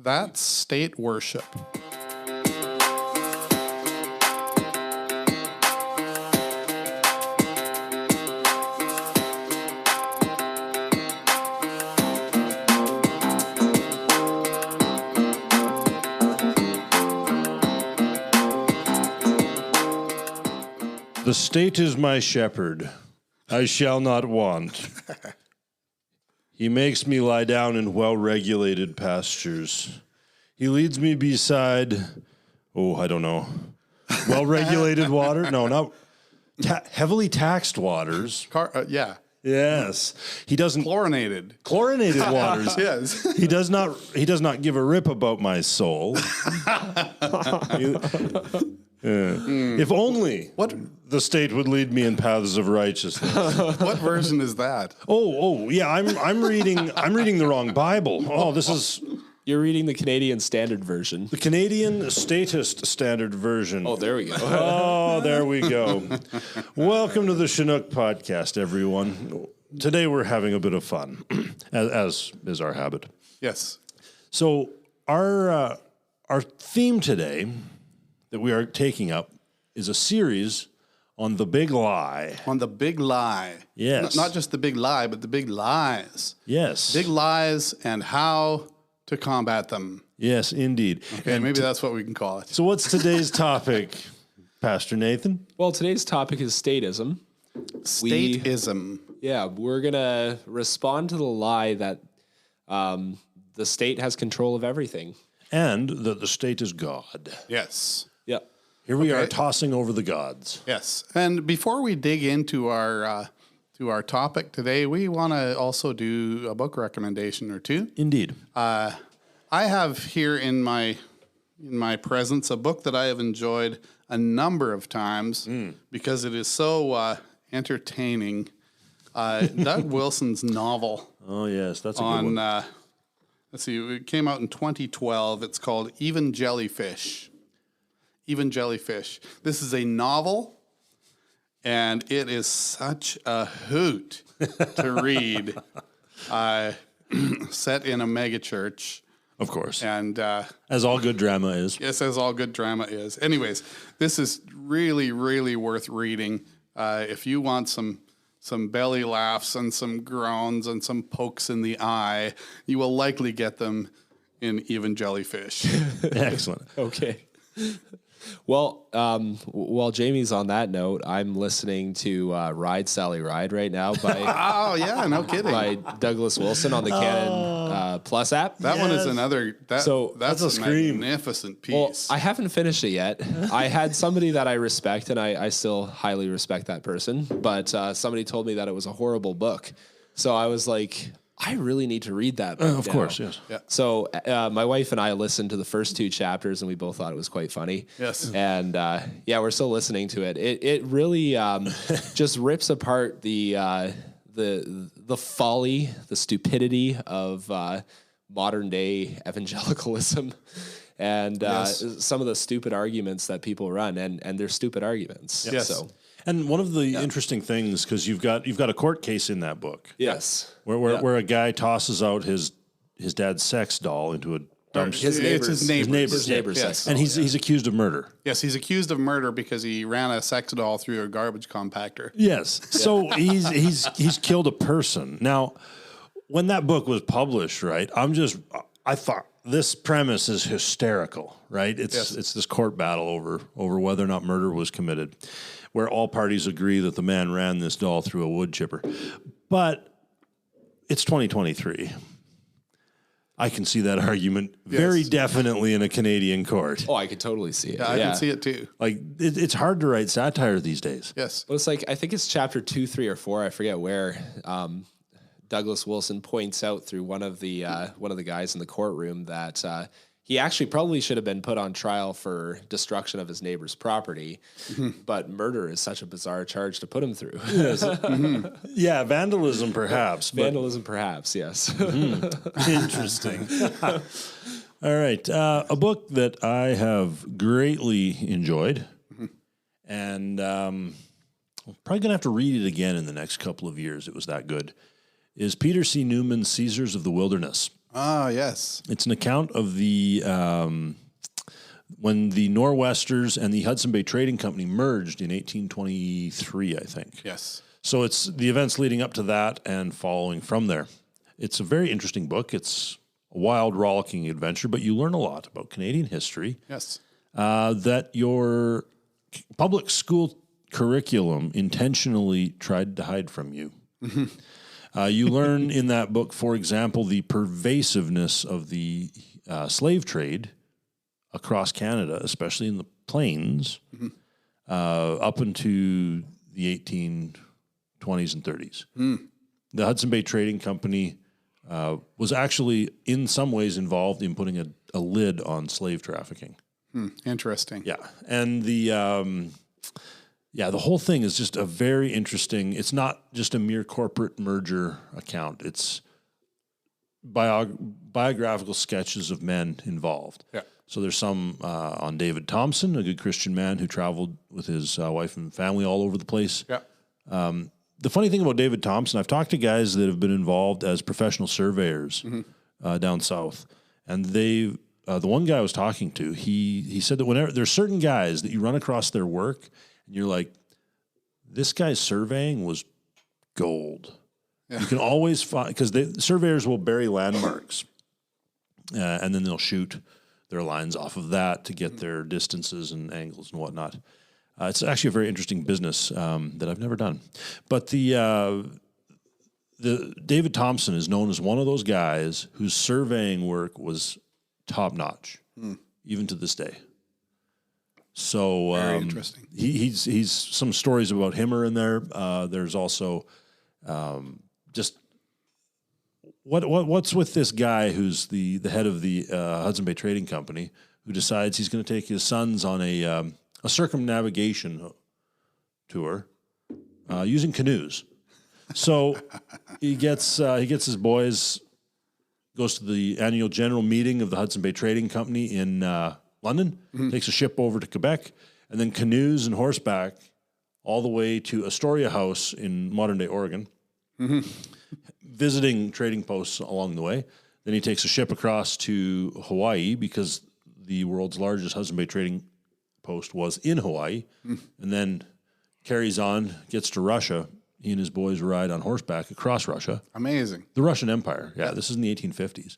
That's state worship. The state is my shepherd. I shall not want. He makes me lie down in well-regulated pastures. He leads me beside, I don't know, well-regulated water? No, not heavily taxed waters. Yeah. Yes. He doesn't Chlorinated waters. Yes. He does not give a rip about my soul. If only the state would lead me in paths of righteousness. What version is that? Yeah, I'm reading the wrong Bible. You're reading the Canadian Standard Version. The Canadian Statist Standard Version. Oh, there we go. There we go. Welcome to the Chinook Podcast, everyone. Today we're having a bit of fun, as is our habit. Yes. So our theme today that we are taking up is a series on the big lie. On the big lie. Yes. Not just the big lie, but the big lies. Yes. Big lies and how to combat them. Yes, indeed. Okay, maybe that's what we can call it. So what's today's topic, Pastor Nathan? Well, today's topic is statism. Statism. We're going to respond to the lie that the state has control of everything. And that the state is God. Yes. Yep. Here we are tossing over the gods. Yes. And before we dig into our topic today, we want to also do a book recommendation or two. Indeed. I have here in my presence a book that I have enjoyed a number of times because it is so entertaining. Doug Wilson's novel. Oh yes, that's a good one. Let's see, it came out in 2012. It's called Even Jellyfish. Even Jellyfish. This is a novel, and it is such a hoot to read. Set in a megachurch. Of course. And as all good drama is. Yes, as all good drama is. Anyways, this is really, really worth reading. If you want some belly laughs and some groans and some pokes in the eye, you will likely get them in Even Jellyfish. Excellent. Okay. Well, while Jamie's on that note, I'm listening to Ride, Sally, Ride right now by Oh, yeah, no kidding. by Douglas Wilson on the Canon Plus app. That one is another, that's a scream. Magnificent piece. Well, I haven't finished it yet. I had somebody that I respect, and I still highly respect that person, but somebody told me that it was a horrible book. So I was like, I really need to read that book Of course, yes. Yeah. So my wife and I listened to the first two chapters, and we both thought it was quite funny. Yes. And we're still listening to it. It really just rips apart the folly, the stupidity of modern day evangelicalism, and some of the stupid arguments that people run, and they're stupid arguments. Yes. So. And one of the interesting things, because you've got a court case in that book. Yes. Where a guy tosses out his dad's sex doll into a dumpster. It's his neighbor's. His neighbor's Yes. sex And he's accused of murder. Yes, he's accused of murder because he ran a sex doll through a garbage compactor. Yes. So he's killed a person. Now, when that book was published, right, I thought this premise is hysterical, right? It's this court battle over whether or not murder was committed, where all parties agree that the man ran this doll through a wood chipper. But it's 2023. I can see that argument very definitely in a Canadian court. Oh, I could totally see it. Yeah, I can see it too. Like, it's hard to write satire these days. Yes. Well, it's like, I think it's chapter 2, 3, or 4. I forget where. Douglas Wilson points out through one of the guys in the courtroom that he actually probably should have been put on trial for destruction of his neighbor's property, but murder is such a bizarre charge to put him through. Yeah, vandalism perhaps. Vandalism perhaps, yes. Interesting. All right. A book that I have greatly enjoyed, and I'm probably going to have to read it again in the next couple of years. It was that good. Is Peter C. Newman's Caesars of the Wilderness. Ah, yes. It's an account of the when the Nor'westers and the Hudson Bay Trading Company merged in 1823, I think. Yes. So it's the events leading up to that and following from there. It's a very interesting book. It's a wild, rollicking adventure, but you learn a lot about Canadian history. Yes. That your public school curriculum intentionally tried to hide from you. You learn in that book, for example, the pervasiveness of the slave trade across Canada, especially in the plains, up into the 1820s and 30s. The Hudson Bay Trading Company was actually, in some ways, involved in putting a lid on slave trafficking. Interesting. Yeah, and the whole thing is just a very interesting. It's not just a mere corporate merger account. It's biographical sketches of men involved. Yeah. So there's some on David Thompson, a good Christian man who traveled with his wife and family all over the place. Yeah. The funny thing about David Thompson, I've talked to guys that have been involved as professional surveyors down south, and the one guy I was talking to, he said that whenever there's certain guys that you run across their work, and you're like, this guy's surveying was gold. Yeah. You can always find, because the surveyors will bury landmarks, and then they'll shoot their lines off of that to get their distances and angles and whatnot. It's actually a very interesting business that I've never done. But the David Thompson is known as one of those guys whose surveying work was top notch, even to this day. So very interesting. He's some stories about him are in there. There's also just what's with this guy who's the head of the Hudson Bay Trading Company, who decides he's going to take his sons on a circumnavigation tour using canoes. So he gets his boys, goes to the annual general meeting of the Hudson Bay Trading Company in London, takes a ship over to Quebec, and then canoes and horseback all the way to Astoria House in modern-day Oregon, visiting trading posts along the way. Then he takes a ship across to Hawaii because the world's largest Hudson Bay trading post was in Hawaii, and then carries on, gets to Russia. He and his boys ride on horseback across Russia. Amazing. The Russian Empire. Yeah, this is in the 1850s.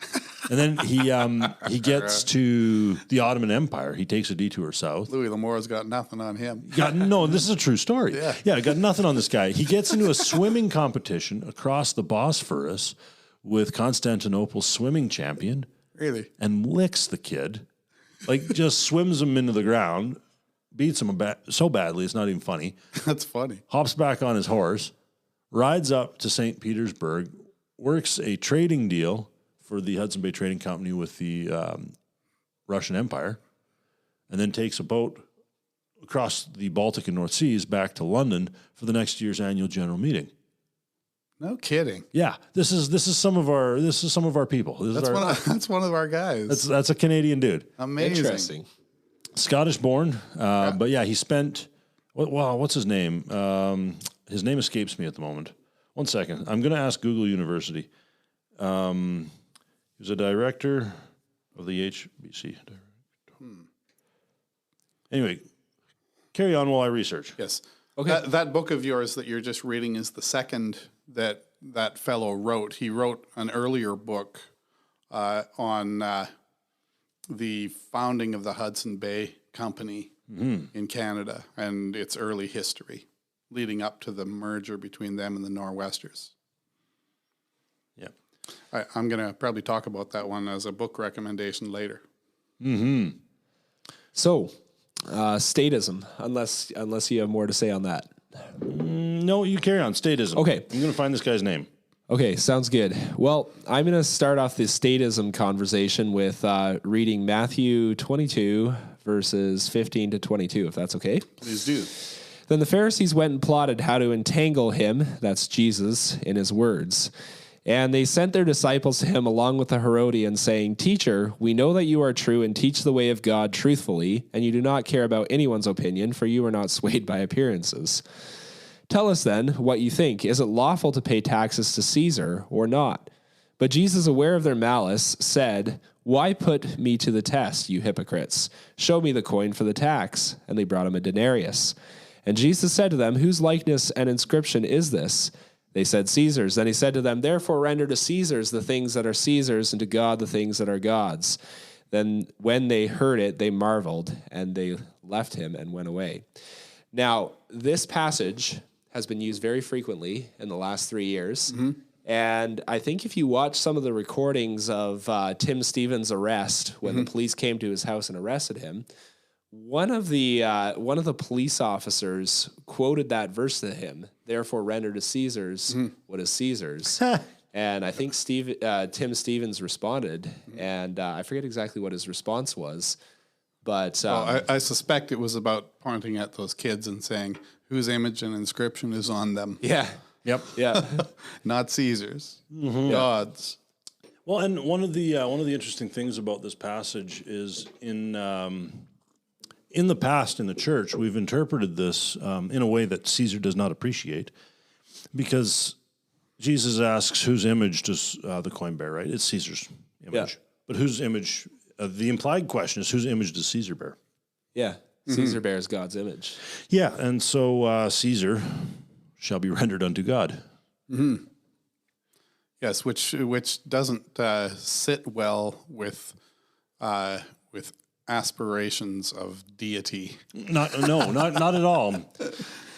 And then he gets to the Ottoman Empire. He takes a detour south. Louis L'Amour's got nothing on him. This is a true story. Yeah, got nothing on this guy. He gets into a swimming competition across the Bosphorus with Constantinople's swimming champion. Really? And licks the kid. Like, just swims him into the ground, beats him so badly, it's not even funny. That's funny. Hops back on his horse, rides up to St. Petersburg, works a trading deal for the Hudson Bay Trading Company with the Russian Empire, and then takes a boat across the Baltic and North Seas back to London for the next year's annual general meeting. No kidding. Yeah, this is some of our people. That's one of our guys. That's a Canadian dude. Amazing. Interesting. Scottish born, but yeah, he spent. What's his name? His name escapes me at the moment. One second, I'm going to ask Google University. He was a director of the HBC. Anyway, carry on while I research. Yes. Okay. That book of yours that you're just reading is the second that fellow wrote. He wrote an earlier book on the founding of the Hudson Bay Company in Canada and its early history, leading up to the merger between them and the Nor'westers. Yeah. I'm going to probably talk about that one as a book recommendation later. So, statism, unless you have more to say on that. No, you carry on. Statism. Okay. I'm going to find this guy's name. Okay, sounds good. Well, I'm going to start off this statism conversation with reading Matthew 22, verses 15 to 22, if that's okay. Please do. Then the Pharisees went and plotted how to entangle him, that's Jesus, in his words. And they sent their disciples to him along with the Herodians, saying, Teacher, we know that you are true and teach the way of God truthfully, and you do not care about anyone's opinion, for you are not swayed by appearances. Tell us then what you think. Is it lawful to pay taxes to Caesar or not? But Jesus, aware of their malice, said, "Why put me to the test, you hypocrites? Show me the coin for the tax." And they brought him a denarius. And Jesus said to them, "Whose likeness and inscription is this?" They said, "Caesar's." Then he said to them, "Therefore render to Caesar's the things that are Caesar's, and to God the things that are God's." Then when they heard it, they marveled, and they left him and went away. Now, this passage has been used very frequently in the last 3 years. And I think if you watch some of the recordings of Tim Stevens' arrest, when the police came to his house and arrested him, one of the police officers quoted that verse to him, "Therefore render to Caesar's what is Caesar's." And I think Tim Stevens responded, and I forget exactly what his response was, but I suspect it was about pointing at those kids and saying, "Whose image and inscription is on them?" Yeah. Yep. Yeah. Not Caesar's, God's. Well, and one of the interesting things about this passage is in the past in the church we've interpreted this in a way that Caesar does not appreciate, because Jesus asks, "Whose image does the coin bear?" Right? It's Caesar's image. Yeah. But whose image? The implied question is, whose image does Caesar bear? Yeah. Caesar bears God's image. Yeah, and so Caesar shall be rendered unto God. Yes, which doesn't sit well with aspirations of deity. Not at all.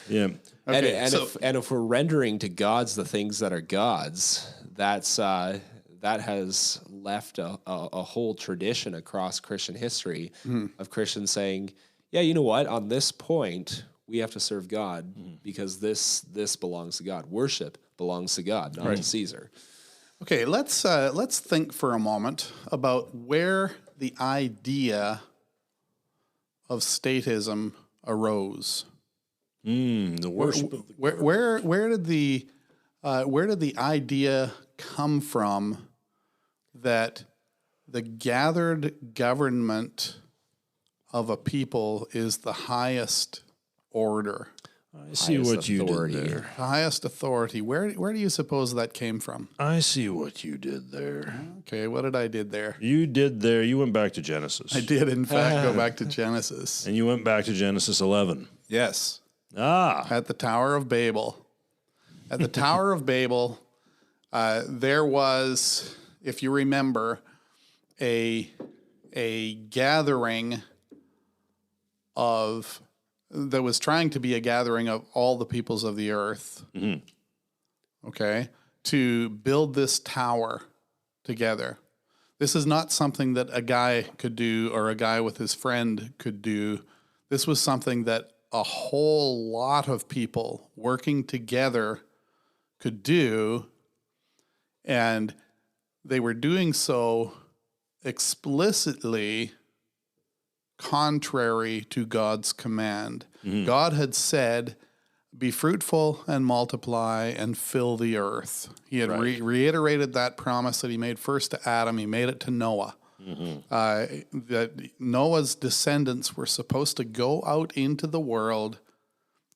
Yeah. Okay, And if we're rendering to God's the things that are God's, that has left a whole tradition across Christian history of Christians saying, "Yeah, you know what? On this point, we have to serve God because this belongs to God. Worship belongs to God, not to Caesar." Okay, let's think for a moment about where the idea of statism arose. The worship of the Where did the idea come from that the gathered government of a people is the highest order, I see what you did there. the highest authority? Where do you suppose that came from? I see what you did there. Okay, what did I did there? You went back to Genesis. I did, in fact, go back to Genesis. And you went back to Genesis 11. Yes, Ah. at the Tower of Babel. At the Tower of Babel, there was, if you remember, a gathering that was trying to be a gathering of all the peoples of the earth, okay, to build this tower together. This is not something that a guy could do or a guy with his friend could do. This was something that a whole lot of people working together could do, and they were doing so explicitly contrary to God's command. God had said, "Be fruitful and multiply and fill the earth." He had reiterated that promise that he made first to Adam. He made it to Noah. That Noah's descendants were supposed to go out into the world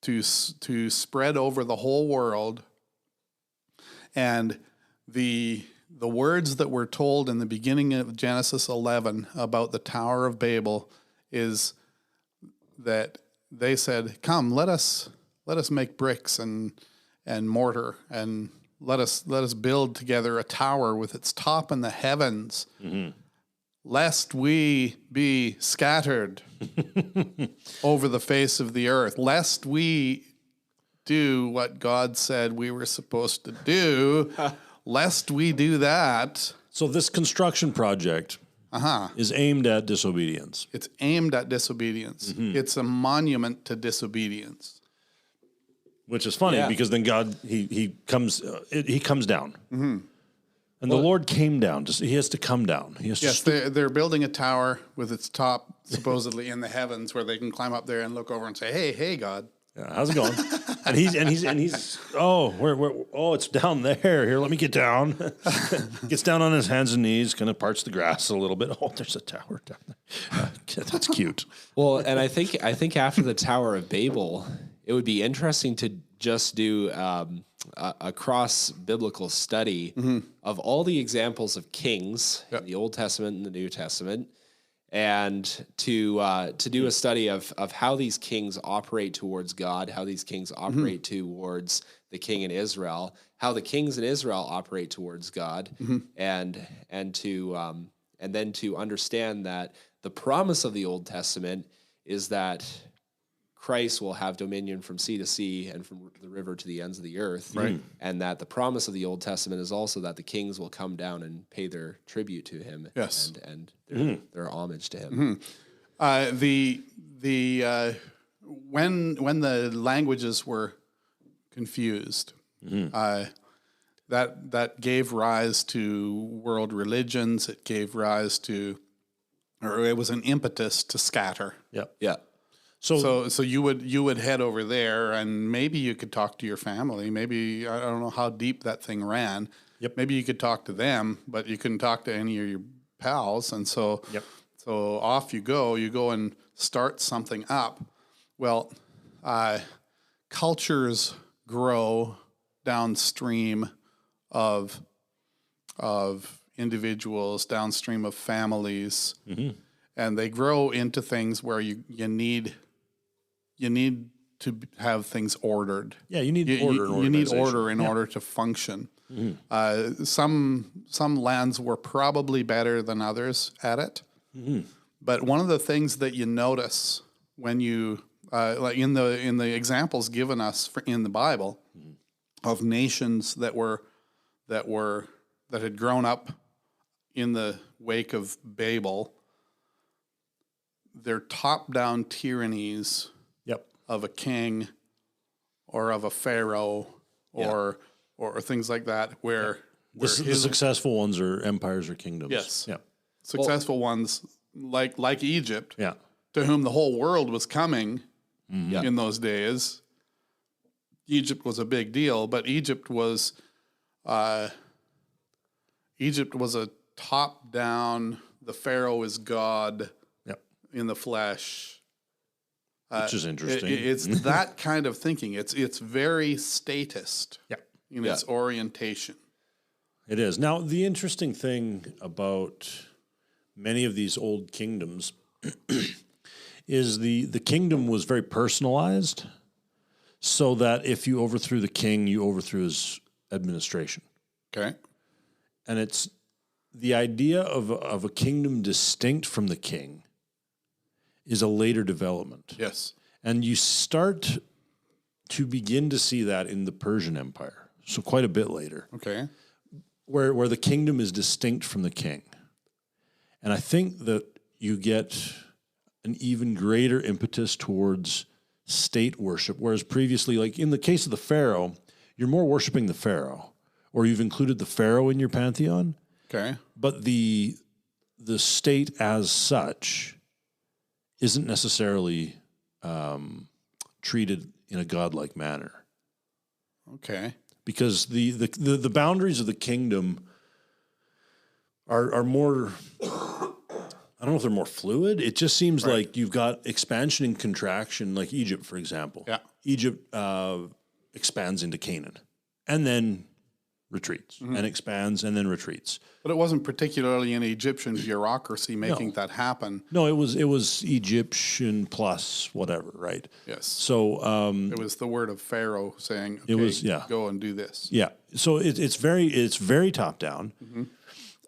to spread over the whole world. And the words that were told in the beginning of Genesis 11 about the Tower of Babel is that they said, "Come, let us make bricks and mortar, and let us build together a tower with its top in the heavens, lest we be scattered over the face of the earth, lest we do what God said we were supposed to do, lest we do that." So this construction project is aimed at disobedience. It's aimed at disobedience. It's a monument to disobedience. Which is funny because then God he comes down. And the Lord came down. He has to come down. He has Yes, to they're building a tower with its top supposedly in the heavens, where they can climb up there and look over and say, "Hey, God." Yeah, how's it going? and he's it's down there. Here, let me get down. Gets down on his hands and knees, kind of parts the grass a little bit. Oh, there's a tower down there. That's cute. Well, and I think after the Tower of Babel, it would be interesting to just do cross biblical study of all the examples of kings Yep. in the Old Testament and the New Testament, and to do a study of how these kings operate towards God, how these kings operate towards the king in Israel, how the kings in Israel operate towards God, and then to understand that the promise of the Old Testament is that Christ will have dominion from sea to sea and from the river to the ends of the earth. Right. And that the promise of the Old Testament is also that the kings will come down and pay their tribute to him. Yes. And their homage to him. When the languages were confused, that gave rise to world religions. It gave rise to, or it was an impetus to scatter. Yep. Yeah. So you would head over there, and maybe you could talk to your family. Maybe I don't know how deep that thing ran. Yep. Maybe you could talk to them, but you couldn't talk to any of your pals. And so, so off you go. You go and start something up. Well, cultures grow downstream of individuals, downstream of families, and they grow into things where you need to have things ordered. Yeah, you need order. You need order in order to function. Some lands were probably better than others at it, but one of the things that you notice when you like in the examples given us in the Bible of nations that had grown up in the wake of Babel, their top-down tyrannies of a king or of a pharaoh or things like that, where The successful ones are empires or kingdoms. Yes. Yeah. successful ones like Egypt, Yeah. to whom the whole world was coming in those days. Egypt was a big deal, but Egypt was a top-down, the Pharaoh is God in the flesh. Which is interesting. It's that kind of thinking. It's very statist in its orientation. It is. Now, the interesting thing about many of these old kingdoms is the kingdom was very personalized, so that if you overthrew the king, you overthrew his administration. Okay. And it's the idea of a kingdom distinct from the king is a later development. Yes. And you start to begin to see that in the Persian Empire, so quite a bit later, Okay. where the kingdom is distinct from the king. And I think that you get an even greater impetus towards state worship, whereas previously, like in the case of the Pharaoh, you're more worshiping the Pharaoh, or you've included the Pharaoh in your pantheon, Okay. but the state as such isn't necessarily treated in a godlike manner, Okay. because the boundaries of the kingdom are more. I don't know if they're more fluid. It just seems like you've got expansion and contraction, like Egypt, for example. Yeah. Egypt expands into Canaan and then retreats, and expands and then retreats. But it wasn't particularly an Egyptian bureaucracy making that happen. No, it was Egyptian plus whatever, right? Yes. So It was the word of Pharaoh saying, okay, It was- go and do this. yeah, so it's very top down,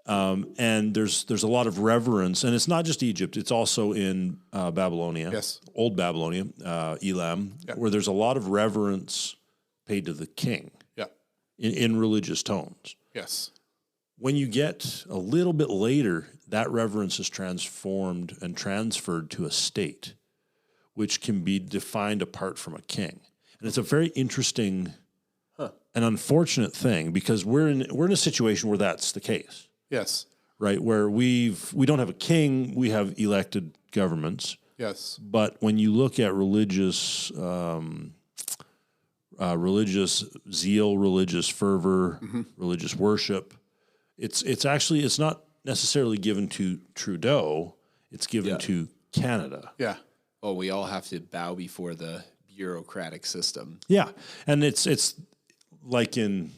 and there's a lot of reverence, and it's not just Egypt; it's also in Babylonia, Yes. Old Babylonia, Elam, where there's a lot of reverence paid to the king Yeah. in religious tones. Yes. When you get a little bit later, that reverence is transformed and transferred to a state, which can be defined apart from a king. And it's a very interesting and unfortunate thing, because we're in a situation where that's the case, Yes. right? Where we don't have a king, we have elected governments. Yes. But when you look at religious zeal, religious fervor, religious worship, it's not necessarily given to Trudeau. It's given to Canada. Yeah. Oh, we all have to bow before the bureaucratic system. Yeah, and it's like in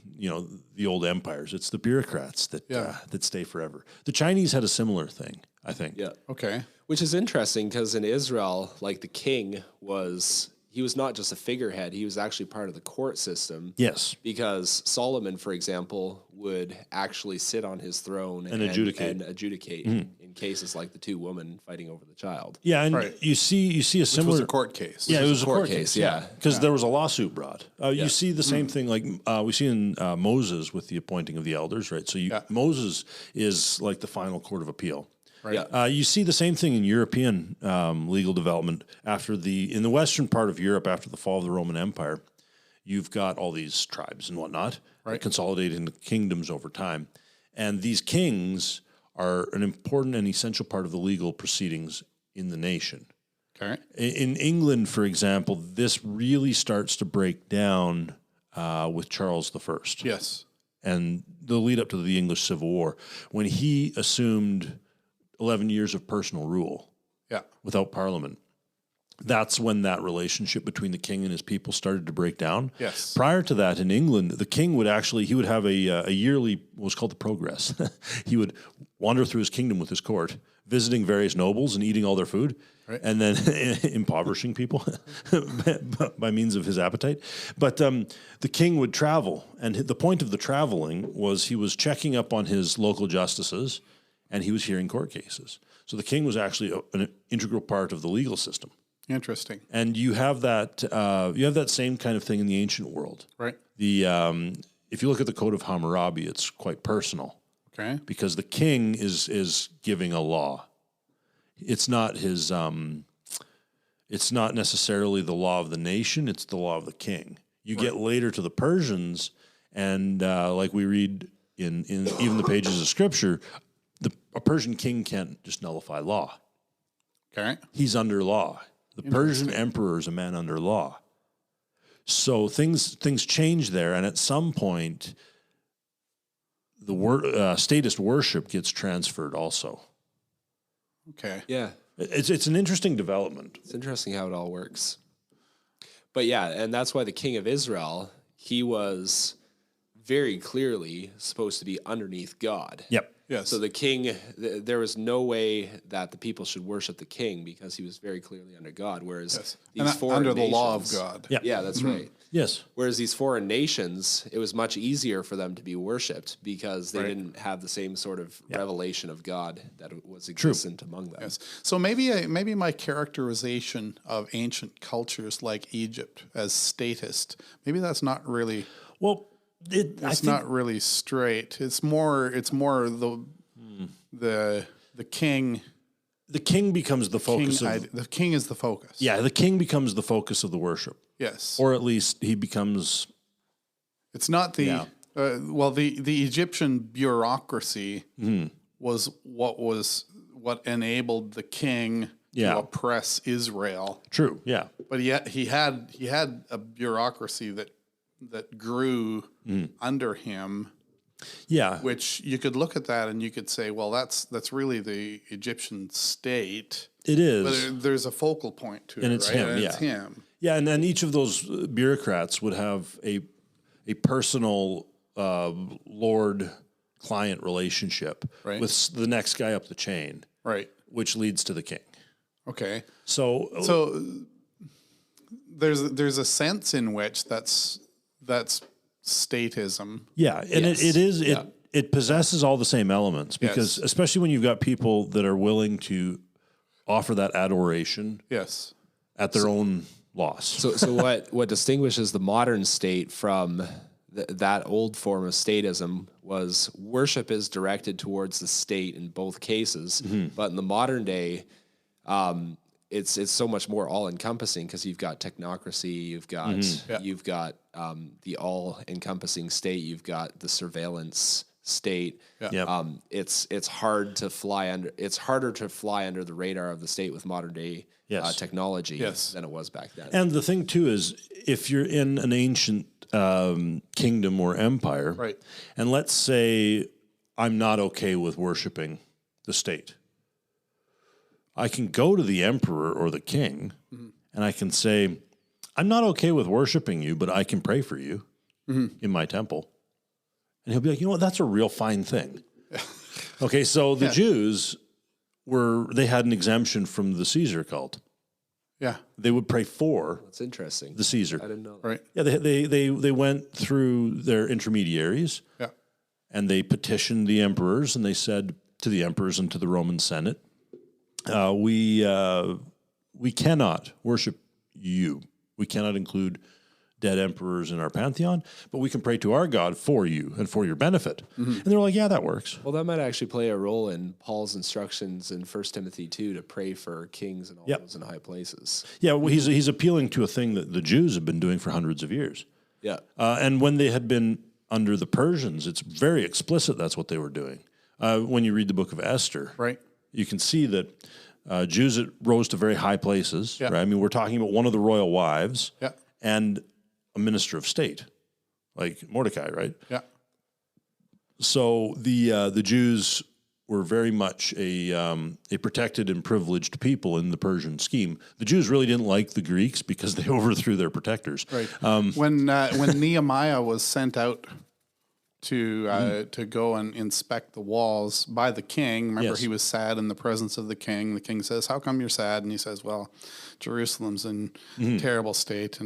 the old empires, it's the bureaucrats that stay forever. The Chinese had a similar thing, I think. Yeah. Okay. Which is interesting because in Israel, like the king he was not just a figurehead, he was actually part of the court system. Yes. Because Solomon, for example, would actually sit on his throne and adjudicate in cases like the two women fighting over the child. Yeah, and you see a similar... Which was a court case. Yeah, it was a court case, yeah. Because there was a lawsuit brought. You see the same thing like we see in Moses with the appointing of the elders, right? So Moses is like the final court of appeal. Right. You see the same thing in European legal development in the western part of Europe after the fall of the Roman Empire. You've got all these tribes and whatnot consolidated into kingdoms over time. And these kings are an important and essential part of the legal proceedings in the nation. Okay. In England, for example, this really starts to break down with Charles I. Yes. And the lead up to the English Civil War, when he assumed 11 years of personal rule without Parliament. That's when that relationship between the king and his people started to break down. Yes. Prior to that, in England, the king would have a yearly, what was called the progress. He would wander through his kingdom with his court, visiting various nobles and eating all their food, and then impoverishing people by means of his appetite. But the king would travel, and the point of the traveling was he was checking up on his local justices, and he was hearing court cases. So the king was actually an integral part of the legal system. Interesting. And you have that same kind of thing in the ancient world. Right. If you look at the Code of Hammurabi, it's quite personal. Okay. Because the king is giving a law. It's not it's not necessarily the law of the nation, it's the law of the king. You get later to the Persians, and like we read in even the pages of Scripture, a Persian king can't just nullify law. Okay. He's under law. The Persian emperor is a man under law. So things change there, and at some point, the statist worship gets transferred also. Okay. Yeah. It's an interesting development. It's interesting how it all works. But yeah, and that's why the king of Israel, he was very clearly supposed to be underneath God. Yep. Yes. So the king, there was no way that the people should worship the king because he was very clearly under God. Whereas these foreign under the nations, law of God. Yeah, that's right. Yes. Whereas these foreign nations, it was much easier for them to be worshipped because they didn't have the same sort of revelation of God that was existent among them. Yes. So maybe my characterization of ancient cultures like Egypt as statist, maybe that's not really it's not really straight. It's more the king. The king becomes the focus the king is the focus. Yeah, the king becomes the focus of the worship. Yes. Or at least he becomes... It's not the... the Egyptian bureaucracy was what enabled the king to oppress Israel. True, yeah. But yet he had a bureaucracy that grew under him. Yeah. Which you could look at that and you could say, well, that's really the Egyptian state. It is. But there's a focal point to and it, it's right? him, And yeah. it's him. Yeah, and then each of those bureaucrats would have a personal lord-client relationship with the next guy up the chain. Right. Which leads to the king. Okay. So there's a sense in which that's statism. Yeah, and it possesses all the same elements because especially when you've got people that are willing to offer that adoration at their own loss. So what distinguishes the modern state from that old form of statism was worship is directed towards the state in both cases, but in the modern day, it's so much more all encompassing because you've got technocracy, you've got the all encompassing state, you've got the surveillance state. It's hard to fly under. It's harder to fly under the radar of the state with modern day technology than it was back then. And the thing too is, if you're in an ancient kingdom or empire, and let's say I'm not okay with worshiping the state, I can go to the emperor or the king, and I can say, I'm not okay with worshiping you, but I can pray for you. in my temple. And he'll be like, you know what? That's a real fine thing. Okay, so the Jews they had an exemption from the Caesar cult. Yeah. They would pray for That's interesting. the Caesar. I didn't know that. Right. Yeah, they went through their intermediaries. Yeah. And they petitioned the emperors, and they said to the emperors and to the Roman Senate, we cannot worship you. We cannot include dead emperors in our pantheon, but we can pray to our God for you and for your benefit. And they're like, yeah, that works. Well, that might actually play a role in Paul's instructions in 1 Timothy 2 to pray for kings and all those in high places. Yeah, well, he's appealing to a thing that the Jews have been doing for hundreds of years. Yeah. And when they had been under the Persians, it's very explicit that's what they were doing. When you read the book of Esther, Right. you can see that Jews rose to very high places. Yeah. Right? I mean, we're talking about one of the royal wives Yeah. and a minister of state, like Mordecai, right? Yeah. So the Jews were very much a protected and privileged people in the Persian scheme. The Jews really didn't like the Greeks because they overthrew their protectors. Right. When Nehemiah was sent out to go and inspect the walls by the king, remember Yes. he was sad in the presence of the king. The king says, "How come you're sad?" And he says, "Well, Jerusalem's in terrible state."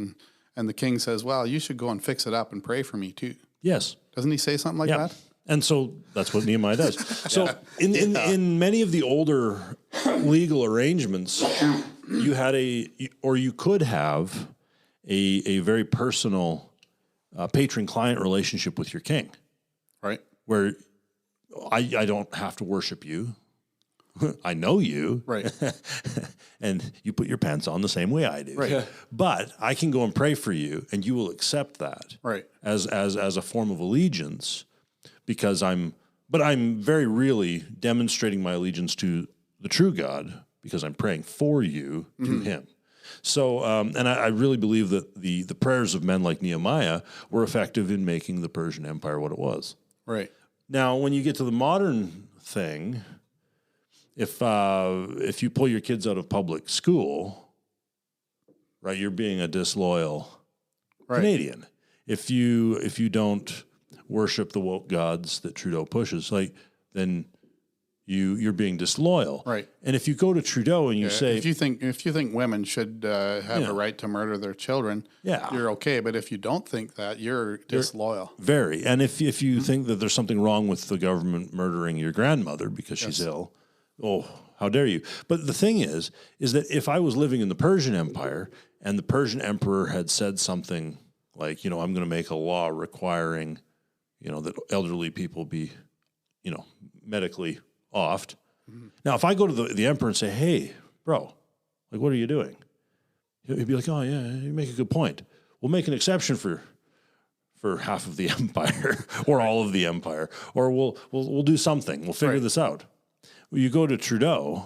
And the king says, "Well, you should go and fix it up and pray for me too." Yes. Doesn't he say something like that? And so that's what Nehemiah does. So in many of the older legal arrangements, you had you could have a very personal patron-client relationship with your king, Right. where I don't have to worship you. I know you. Right. And you put your pants on the same way I do. Right. Yeah. But I can go and pray for you, and you will accept that Right. as a form of allegiance, because I'm very really demonstrating my allegiance to the true God because I'm praying for you to Him. So, and I really believe that the prayers of men like Nehemiah were effective in making the Persian Empire what it was. Right. Now, when you get to the modern thing, if you pull your kids out of public school, right, you're being a disloyal Canadian. If you don't worship the woke gods that Trudeau pushes, then you're being disloyal. Right. And if you go to Trudeau and you say, if you think women should have a right to murder their children, you're okay. But if you don't think that, you're disloyal. very. And if you think that there's something wrong with the government murdering your grandmother because she's ill, oh, how dare you? But the thing is that if I was living in the Persian Empire and the Persian emperor had said something like, I'm going to make a law requiring, that elderly people be, medically offed. Now, if I go to the emperor and say, "Hey, bro, what are you doing?" He'd be like, "Oh, yeah, you make a good point. We'll make an exception for half of the empire or all of the empire, or we'll do something. We'll figure this out." You go to Trudeau,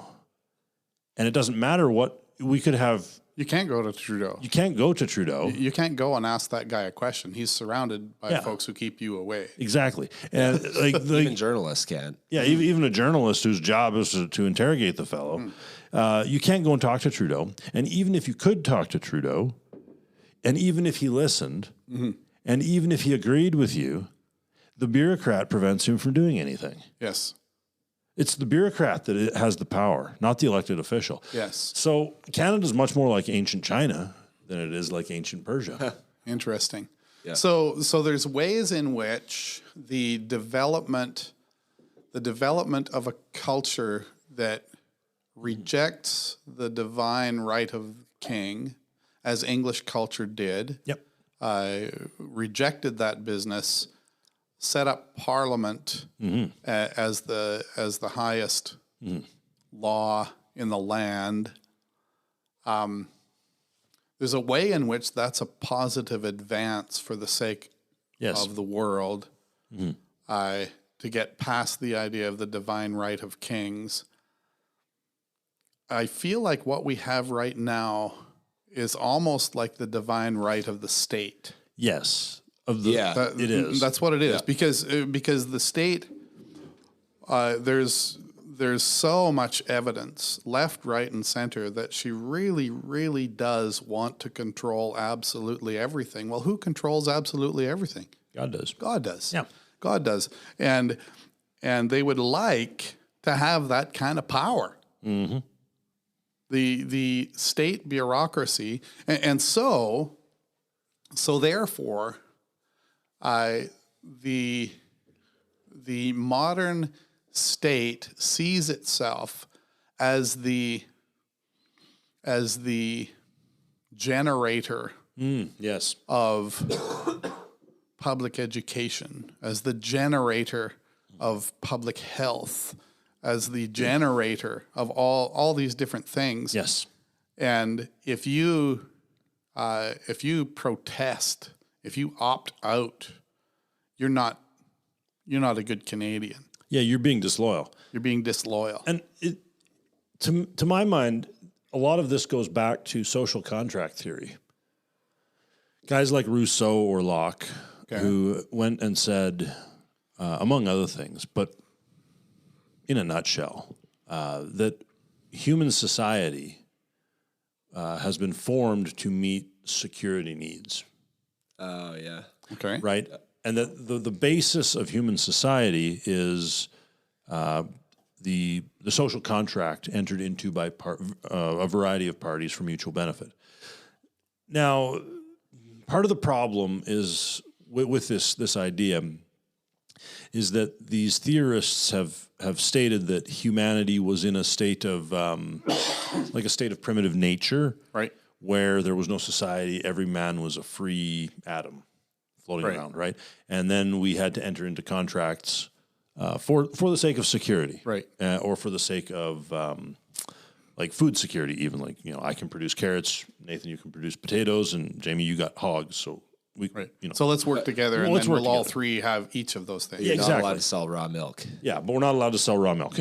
and it doesn't matter what we could have. You can't go to Trudeau. You can't go to Trudeau. You can't go and ask that guy a question. He's surrounded by folks who keep you away. Exactly. And Even journalists can't. Yeah, even a journalist whose job is to interrogate the fellow, you can't go and talk to Trudeau. And even if you could talk to Trudeau, and even if he listened, and even if he agreed with you, the bureaucrat prevents him from doing anything. Yes. It's the bureaucrat that has the power, not the elected official. Yes. So Canada's much more like ancient China than it is like ancient Persia. Interesting. Yeah. So there's ways in which the development of a culture that rejects the divine right of king, as English culture did, rejected that business, set up Parliament as the highest law in the land. There's a way in which that's a positive advance for the sake of the world, to get past the idea of the divine right of kings. I feel like what we have right now is almost like the divine right of the state. Yes. It is. That's what it is, because the state, there's there's so much evidence, left, right, and center, that she really, really does want to control absolutely everything. Well, who controls absolutely everything? God does. God does. Yeah. God does. And they would like to have that kind of power. Mm-hmm. The state bureaucracy, and so therefore, the modern state sees itself as the generator Yes. of public education, as the generator of public health, as the generator of all these different things. Yes. And if you protest, if you opt out, you're not a good Canadian. Yeah, you're being disloyal. You're being disloyal. And to my mind, a lot of this goes back to social contract theory. Guys like Rousseau or Locke, who went and said, among other things, but in a nutshell, that human society has been formed to meet security needs. Oh, yeah. Okay. Right? And that the basis of human society is the social contract entered into by a variety of parties for mutual benefit. Now, part of the problem is with this idea is that these theorists have stated that humanity was in a state of like a state of primitive nature, Right. where there was no society, every man was a free atom floating Right. around, right? And then we had to enter into contracts for the sake of security, Right. Or for the sake of like food security, even like, I can produce carrots, Nathan, you can produce potatoes, and Jamie, you got hogs, so we, Right. So let's work together, and let's then work we'll all together. three have each of those things. Yeah, Not exactly. allowed to sell raw milk. Yeah, but we're not allowed to sell raw milk.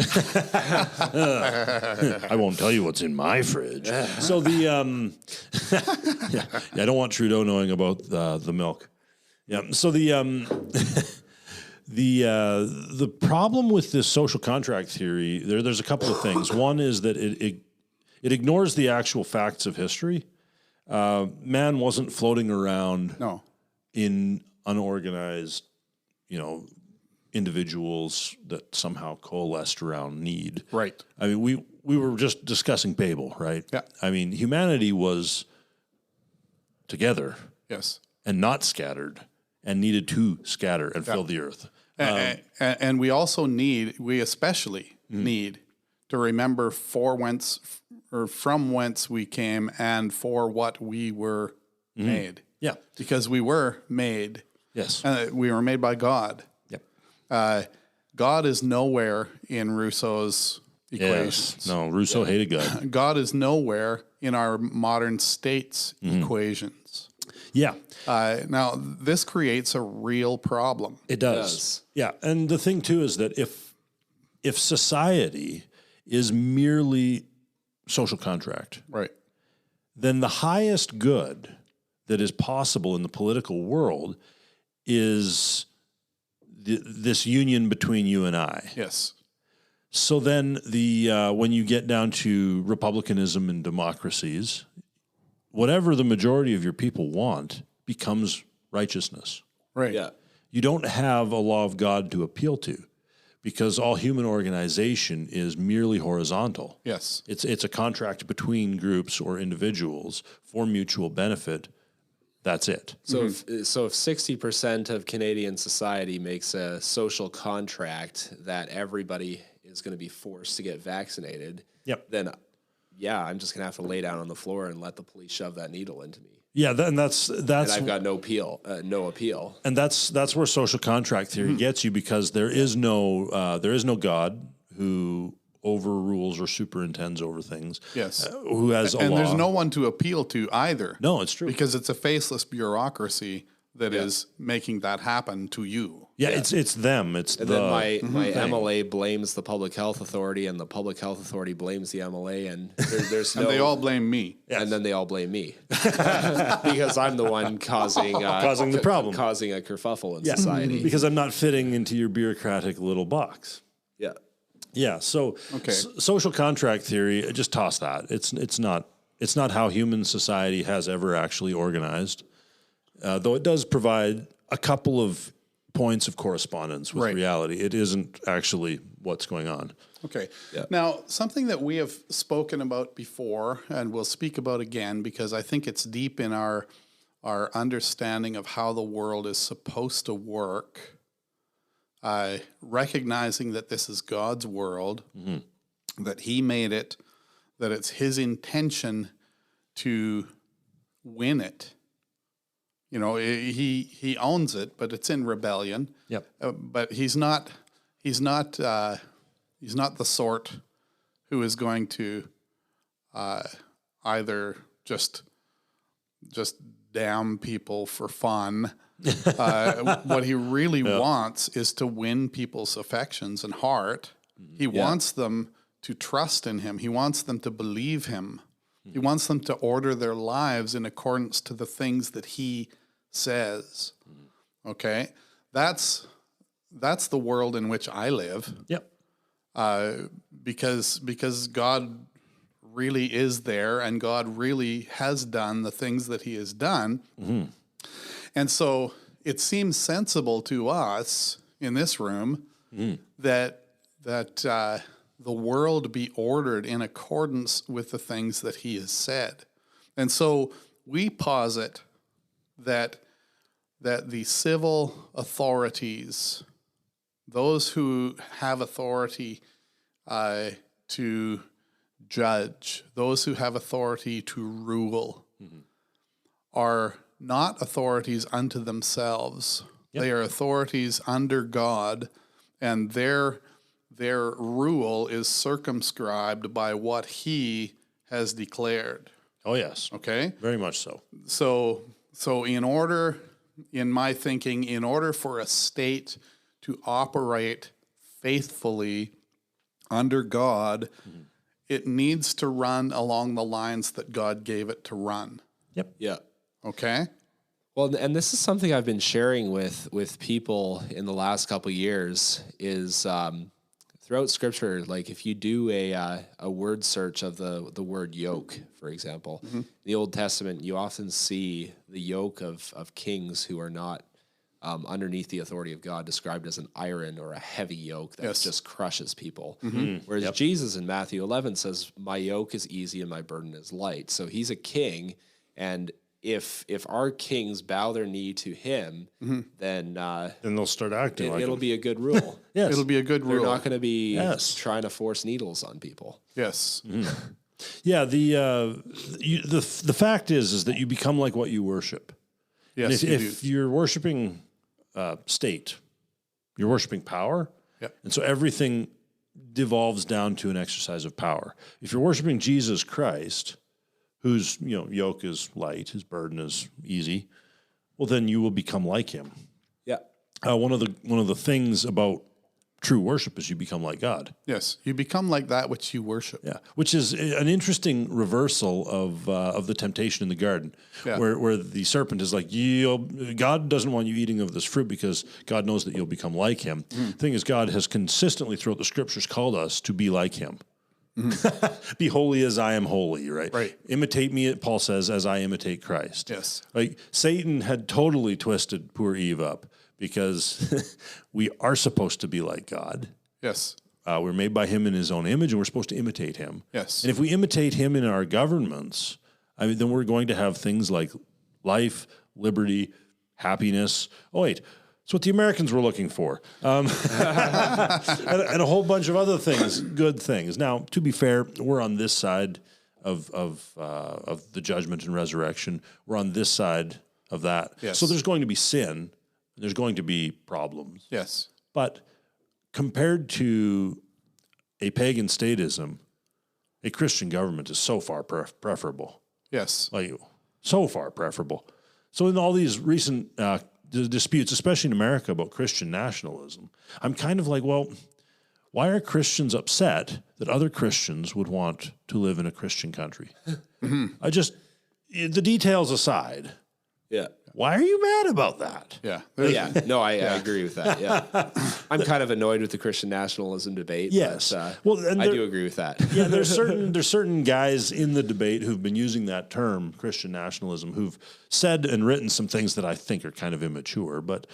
I won't tell you what's in my fridge. So I don't want Trudeau knowing about the milk. Yeah. So the problem with this social contract theory, there's a couple of things. One is that it ignores the actual facts of history. Man wasn't floating around No. in unorganized, individuals that somehow coalesced around need. Right. I mean, we were just discussing Babel, right? Yeah. I mean, humanity was together Yes. and not scattered and needed to scatter and fill the earth. And we also especially need to remember from whence we came and for what we were made. Yeah. Because we were made. Yes. We were made by God. Yep. God is nowhere in Rousseau's equations. Yes. No, Rousseau hated God. God is nowhere in our modern state's equations. Yeah. Now, this creates a real problem. It does. Yeah. And the thing too is that if society is merely social contract, Right. then the highest good that is possible in the political world is this union between you and I. Yes. So then when you get down to republicanism and democracies, whatever the majority of your people want becomes righteousness. Right. Yeah. You don't have a law of God to appeal to because all human organization is merely horizontal. Yes. It's a contract between groups or individuals for mutual benefit. That's it. So if 60% of Canadian society makes a social contract that everybody is going to be forced to get vaccinated, Yep. then I'm just going to have to lay down on the floor and let the police shove that needle into me. Yeah, and that's And I've got no appeal. and that's where social contract theory gets you because there is no God who overrules or superintends over things. Yes. Who has a And law. there's no one to appeal to either. No, it's true. Because it's a faceless bureaucracy that is making that happen to you. Yeah, it's them. It's And then my MLA blames the public health authority, and the public health authority blames the MLA, and there's And no. they all blame me. And then they all blame me because I'm the one causing the problem. causing a kerfuffle in society. because I'm not fitting into your bureaucratic little box. Yeah. Yeah. So Okay. social contract theory, just toss that. It's not how human society has ever actually organized, though it does provide a couple of points of correspondence with reality. It isn't actually what's going on. Okay. Now, something that we have spoken about before, and we'll speak about again, because I think it's deep in our understanding of how the world is supposed to work, recognizing that this is God's world, that he made it, that it's his intention to win it. You know, he owns it, but it's in rebellion. Yep. But he's not the sort who is going to either just damn people for fun. What he really wants is to win people's affections and heart. He wants them to trust in him. He wants them to believe him. He wants them to order their lives in accordance to the things that he says. Okay? That's the world in which I live. Yep. Because God really is there, and God really has done the things that he has done. And so it seems sensible to us in this room that the world be ordered in accordance with the things that he has said. And so we posit that the civil authorities, those who have authority to judge, those who have authority to rule, are not authorities unto themselves. They are authorities under God, and their rule is circumscribed by what he has declared. Oh, yes. Okay? Very much so. So in my thinking, in order for a state to operate faithfully under God, it needs to run along the lines that God gave it to run. Yep. Yeah. Okay? Well, and this is something I've been sharing with people in the last couple of years is throughout Scripture, like if you do a word search of the word yoke, for example, in the Old Testament, you often see the yoke of kings who are not underneath the authority of God described as an iron or a heavy yoke that just crushes people. Whereas Jesus in Matthew 11 says, my yoke is easy and my burden is light. So he's a king, and if our kings bow their knee to him, then they'll start acting like it'll him. be a good rule. Yes. It'll be a good They're rule. not going to be trying to force needles on people. Yes. Yeah, the fact is that you become like what you worship. Yes, And you if do. you're worshiping state, you're worshiping power, and so everything devolves down to an exercise of power. If you're worshiping Jesus Christ, whose yoke is light, his burden is easy, well, then you will become like him. Yeah. One of the things about true worship is you become like God. Yes. You become like that which you worship. Yeah, which is an interesting reversal of the temptation in the garden, where the serpent is like, God doesn't want you eating of this fruit because God knows that you'll become like him. The thing is, God has consistently throughout the Scriptures called us to be like him. Be holy as I am holy, right? Right. Imitate me, Paul says, as I imitate Christ. Yes. Like Satan had totally twisted poor Eve up because we are supposed to be like God. Yes. We're made by him in his own image, and we're supposed to imitate him. Yes. And if we imitate him in our governments, then we're going to have things like life, liberty, happiness. Oh, wait. It's what the Americans were looking for. And a whole bunch of other things, good things. Now, to be fair, we're on this side of the judgment and resurrection. We're on this side of that. Yes. So there's going to be sin. There's going to be problems. Yes. But compared to a pagan statism, a Christian government is so far preferable. Yes. Like, so far preferable. So in all these recent disputes, especially in America about Christian nationalism, I'm kind of like, well, why are Christians upset that other Christians would want to live in a Christian country? The details aside, Yeah. Why are you mad about that? Yeah. Yeah, no, I agree with that. Yeah, I'm kind of annoyed with the Christian nationalism debate. Yes. but, Well, and I there- do agree with that. Yeah, there's certain guys in the debate who've been using that term, Christian nationalism, who've said and written some things that I think are kind of immature, but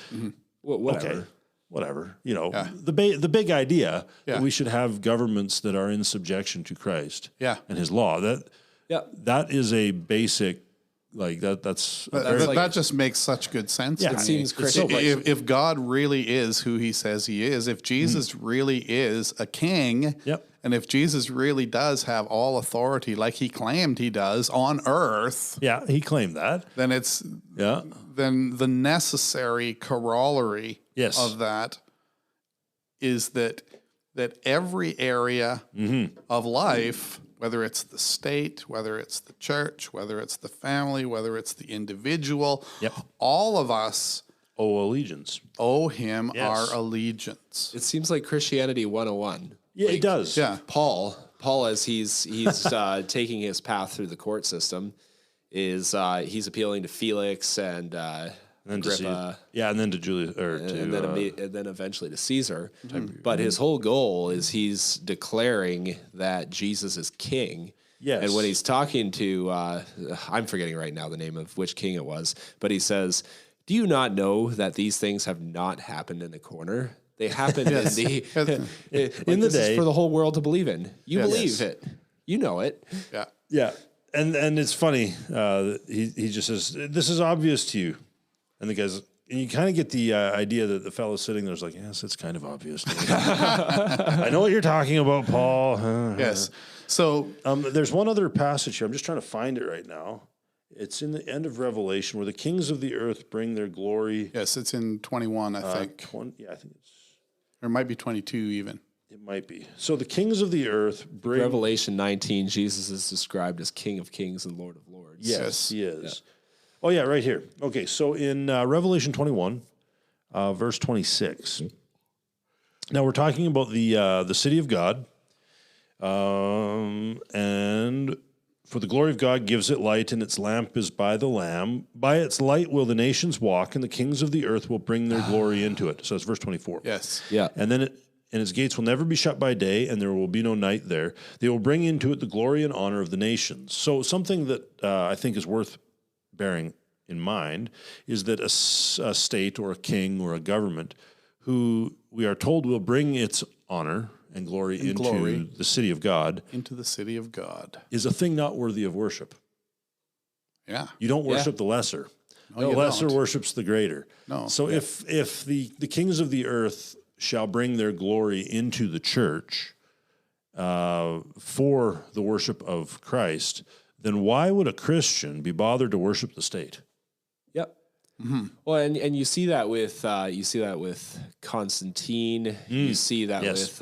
Whatever. okay, whatever. You know, the big idea that we should have governments that are in subjection to Christ and his law. That is a basic, like that's that just makes such good sense. Yeah, to it me. seems Christian. If God really is who he says he is, if Jesus really is a king, and if Jesus really does have all authority like he claimed he does on earth, he claimed that. then it's then the necessary corollary of that is that every area of life, whether it's the state, whether it's the church, whether it's the family, whether it's the individual, all of us owe allegiance. owe him our allegiance. It seems like Christianity 101. Yeah, it does. Yeah. Paul, as he's taking his path through the court system, is he's appealing to Felix and And then Agrippa, and then to Julius, or and then eventually to Caesar. But his whole goal is he's declaring that Jesus is king. Yes. And when he's talking to, I'm forgetting right now the name of which king it was, but he says, "Do you not know that these things have not happened in a corner? They happened in the this day is for the whole world to believe in. You believe it. You know it." Yeah. Yeah, and it's funny. He just says, "This is obvious to you," and the guys, and you kind of get the idea that the fellow sitting there's like, "Yes, it's kind of obvious to me." I know what you're talking about, Paul. Yes. So There's one other passage here. I'm just trying to find it right now. It's in the end of Revelation where the kings of the earth bring their glory. yes, it's in 21, I think. I think Or it might be 22 even. it might be. So the kings of the earth bring. Revelation 19, Jesus is described as King of Kings and Lord of Lords. Yes, he is. Oh, yeah, right here. Okay, so in Revelation 21, verse 26. Now we're talking about the city of God, and for the glory of God gives it light, and its lamp is by the Lamb. By its light will the nations walk, and the kings of the earth will bring their glory into it. So it's verse 24. Yes. Yeah. And then and its gates will never be shut by day, and there will be no night there. They will bring into it the glory and honor of the nations. So something that I think is worth bearing in mind is that a state or a king or a government who we are told will bring its honor and glory into the city of God, Into the city of God. is a thing not worthy of worship. Yeah. You don't worship the lesser. No, The you lesser don't. worships the greater. No. So if the kings of the earth shall bring their glory into the church for the worship of Christ, then why would a Christian be bothered to worship the state? Yep. Well, and you see that with Constantine. You see that with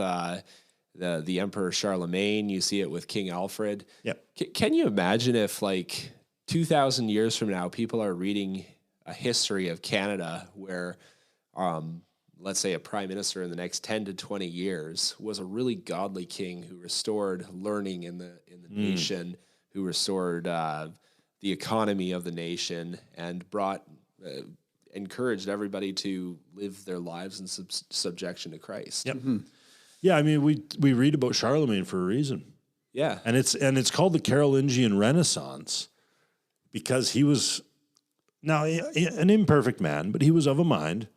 the Emperor Charlemagne. You see it with King Alfred. Yep. Can you imagine if, like, 2,000 years from now, people are reading a history of Canada where, let's say, a prime minister in the next 10 to 20 years was a really godly king who restored learning in the nation, who restored the economy of the nation, and encouraged everybody to live their lives in subjection to Christ. Yep. Yeah, I mean, we read about Charlemagne for a reason. Yeah. And it's called the Carolingian Renaissance because he was now an imperfect man, but he was of a mind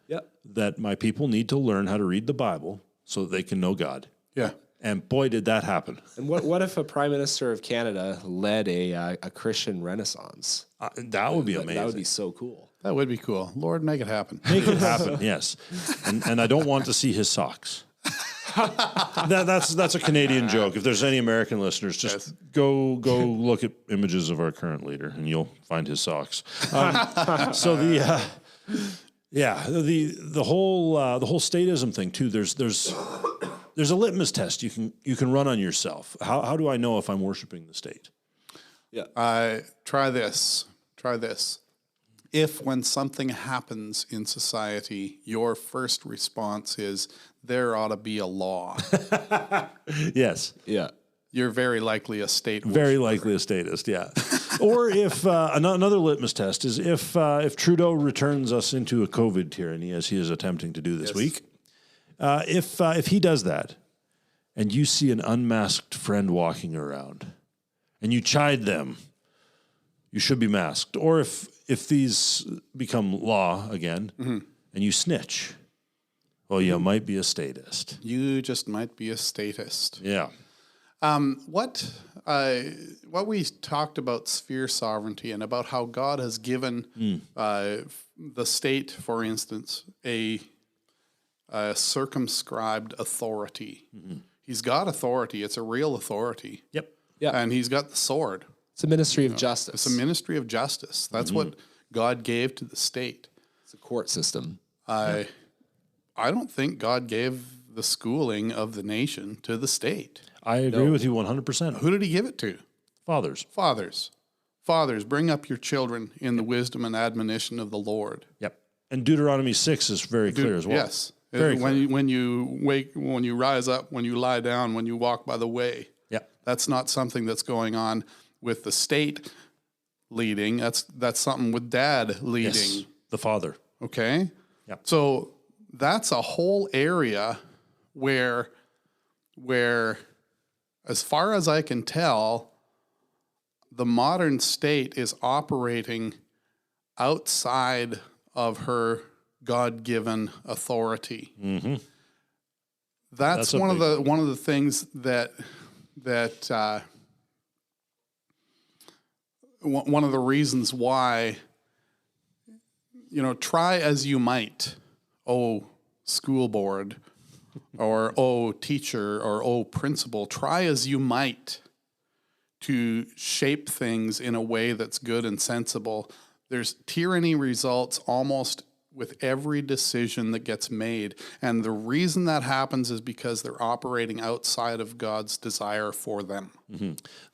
that my people need to learn how to read the Bible so that they can know God. Yeah. And boy, did that happen. And what if a prime minister of Canada led a Christian Renaissance? That would be amazing. That would be so cool. That would be cool. Lord, make it happen. Make it happen, yes. And I don't want to see his socks. That's a Canadian joke. If there's any American listeners, just go look at images of our current leader, and you'll find his socks. So the whole statism thing too. There's a litmus test you can run on yourself. How do I know if I'm worshiping the state? Yeah. Try this. If when something happens in society, your first response is, there ought to be a law, Yes. Yeah. you're very likely a state Very likely a statist, yeah. Or if another litmus test is if Trudeau returns us into a COVID tyranny, as he is attempting to do this week, if he does that, and you see an unmasked friend walking around, and you chide them, you should be masked. Or if these become law again, and you snitch, well, you might be a statist. You just might be a statist. Yeah. What we talked about sphere sovereignty and about how God has given the state, for instance, a circumscribed authority. He's got authority. It's a real authority. Yep. Yeah. And he's got the sword. It's a ministry of justice. It's a ministry of justice. That's what God gave to the state. It's a court system. I don't think God gave the schooling of the nation to the state. I agree with you 100%. Who did he give it to? Fathers. Fathers, bring up your children in the wisdom and admonition of the Lord. Yep. And Deuteronomy 6 is very clear as well. Yes. Very when you wake, when you rise up, when you lie down, when you walk by the way. Yep. That's not something that's going on with the state leading. That's something with dad leading. Yes. The father. Okay? Yep. So that's a whole area where as far as I can tell, the modern state is operating outside of her God-given authority. That's one of the things that one of the reasons why, try as you might, oh school board, or oh teacher, or oh principal, try as you might to shape things in a way that's good and sensible. There's tyranny results almost with every decision that gets made. And the reason that happens is because they're operating outside of God's desire for them.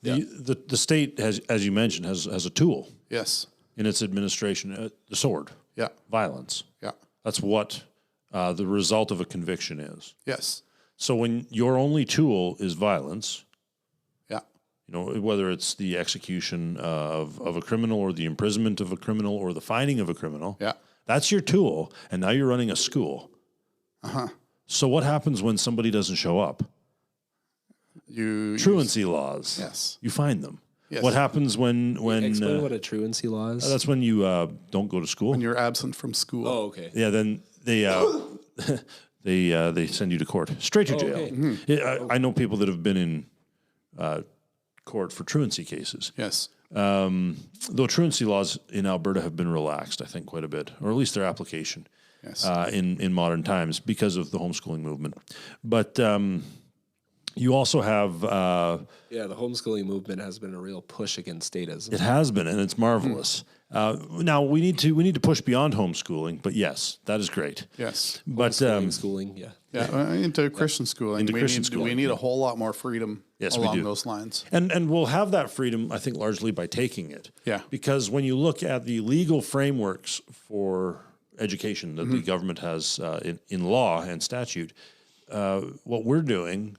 The state, has, as you mentioned, has a tool Yes. in its administration, the sword, Yeah. violence. Yeah. That's what the result of a conviction is. Yes. So when your only tool is violence, Yeah. whether it's the execution of a criminal or the imprisonment of a criminal or the fining of a criminal, Yeah. that's your tool, and now you're running a school. So what happens when somebody doesn't show up? Truancy laws. Yes. You find them. Yes. What happens when Explain what a truancy law is. that's when you don't go to school? When you're absent from school. Oh, okay. Yeah, then they they send you to court, straight to jail. okay. Yeah, I know people that have been in court for truancy cases. Yes. Though truancy laws in Alberta have been relaxed, I think, quite a bit, or at least their application Yes. in modern times because of the homeschooling movement. But you also have Yeah, the homeschooling movement has been a real push against statism. it has been, and it's marvelous. Now we need to push beyond homeschooling, but yes, that is great. Yes. But Schooling, yeah. Yeah. Into Christian schooling. Into Christian we schooling, need a whole lot more freedom Yes, we along do. those lines. And we'll have that freedom, I think, largely by taking it. Yeah. Because when you look at the legal frameworks for education that the government has in law and statute, what we're doing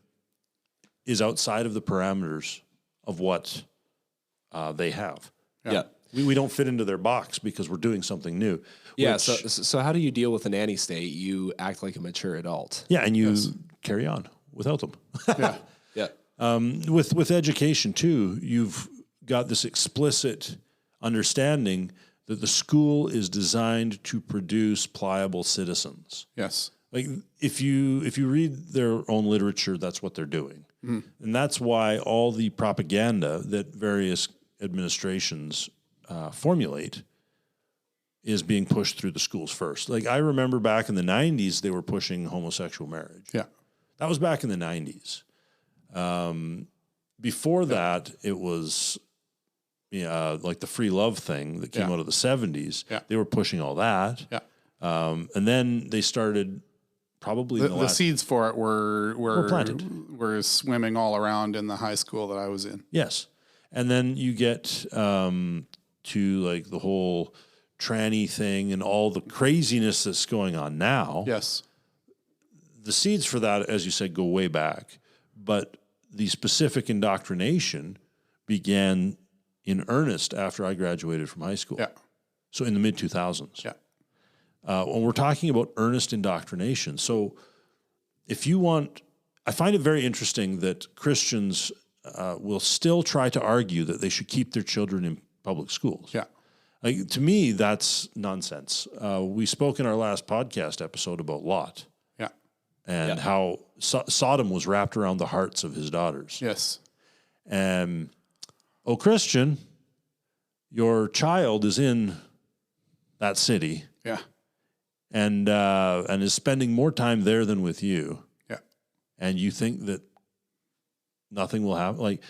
is outside of the parameters of what they have. Yeah. We don't fit into their box because we're doing something new. Yeah. which- So how do you deal with a nanny state? You act like a mature adult. yeah, and you carry on without them. Yeah. Yeah. With education too, you've got this explicit understanding that the school is designed to produce pliable citizens. Yes. Like if you read their own literature, that's what they're doing, and that's why all the propaganda that various administrations formulate is being pushed through the schools first. Like I remember back in the 90s, they were pushing homosexual marriage. Yeah. That was back in the 90s. Before that, it was like the free love thing that came out of the 70s. Yeah. They were pushing all that. Yeah. And then they started probably The seeds for it were planted. were swimming all around in the high school that I was in. Yes. And then you get to like the whole tranny thing and all the craziness that's going on now. Yes. The seeds for that, as you said, go way back. But the specific indoctrination began in earnest after I graduated from high school. Yeah. So in the mid-2000s. Yeah. When we're talking about earnest indoctrination. So if you want, I find it very interesting that Christians will still try to argue that they should keep their children in public schools. Yeah. Like, to me, that's nonsense. We spoke in our last podcast episode about Lot. Yeah. And how Sodom was wrapped around the hearts of his daughters. Yes. And, oh, Christian, your child is in that city. Yeah. And is spending more time there than with you. Yeah. And you think that nothing will happen. Like,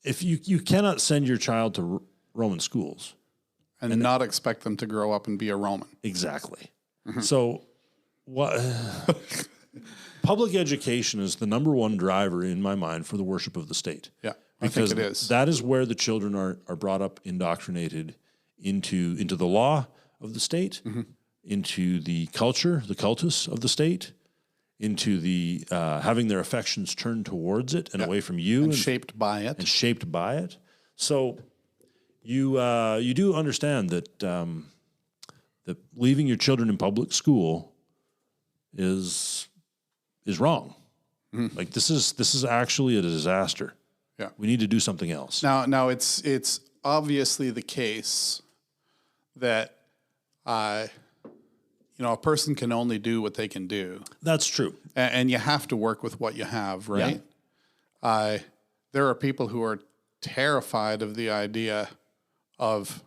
if you cannot send your child to Roman schools. And not expect them to grow up and be a Roman. Exactly. So what public education is the number one driver in my mind for the worship of the state. Yeah. Because I think it is. that is where the children are brought up, indoctrinated into the law of the state, into the culture, the cultus of the state, into the having their affections turned towards it and away from you. And shaped by it. And shaped by it. So you do understand that that leaving your children in public school is wrong. Like, this is actually a disaster. Yeah. We need to do something else. Now it's obviously the case that a person can only do what they can do, That's true. and you have to work with what you have, right? There are people who are terrified of the idea of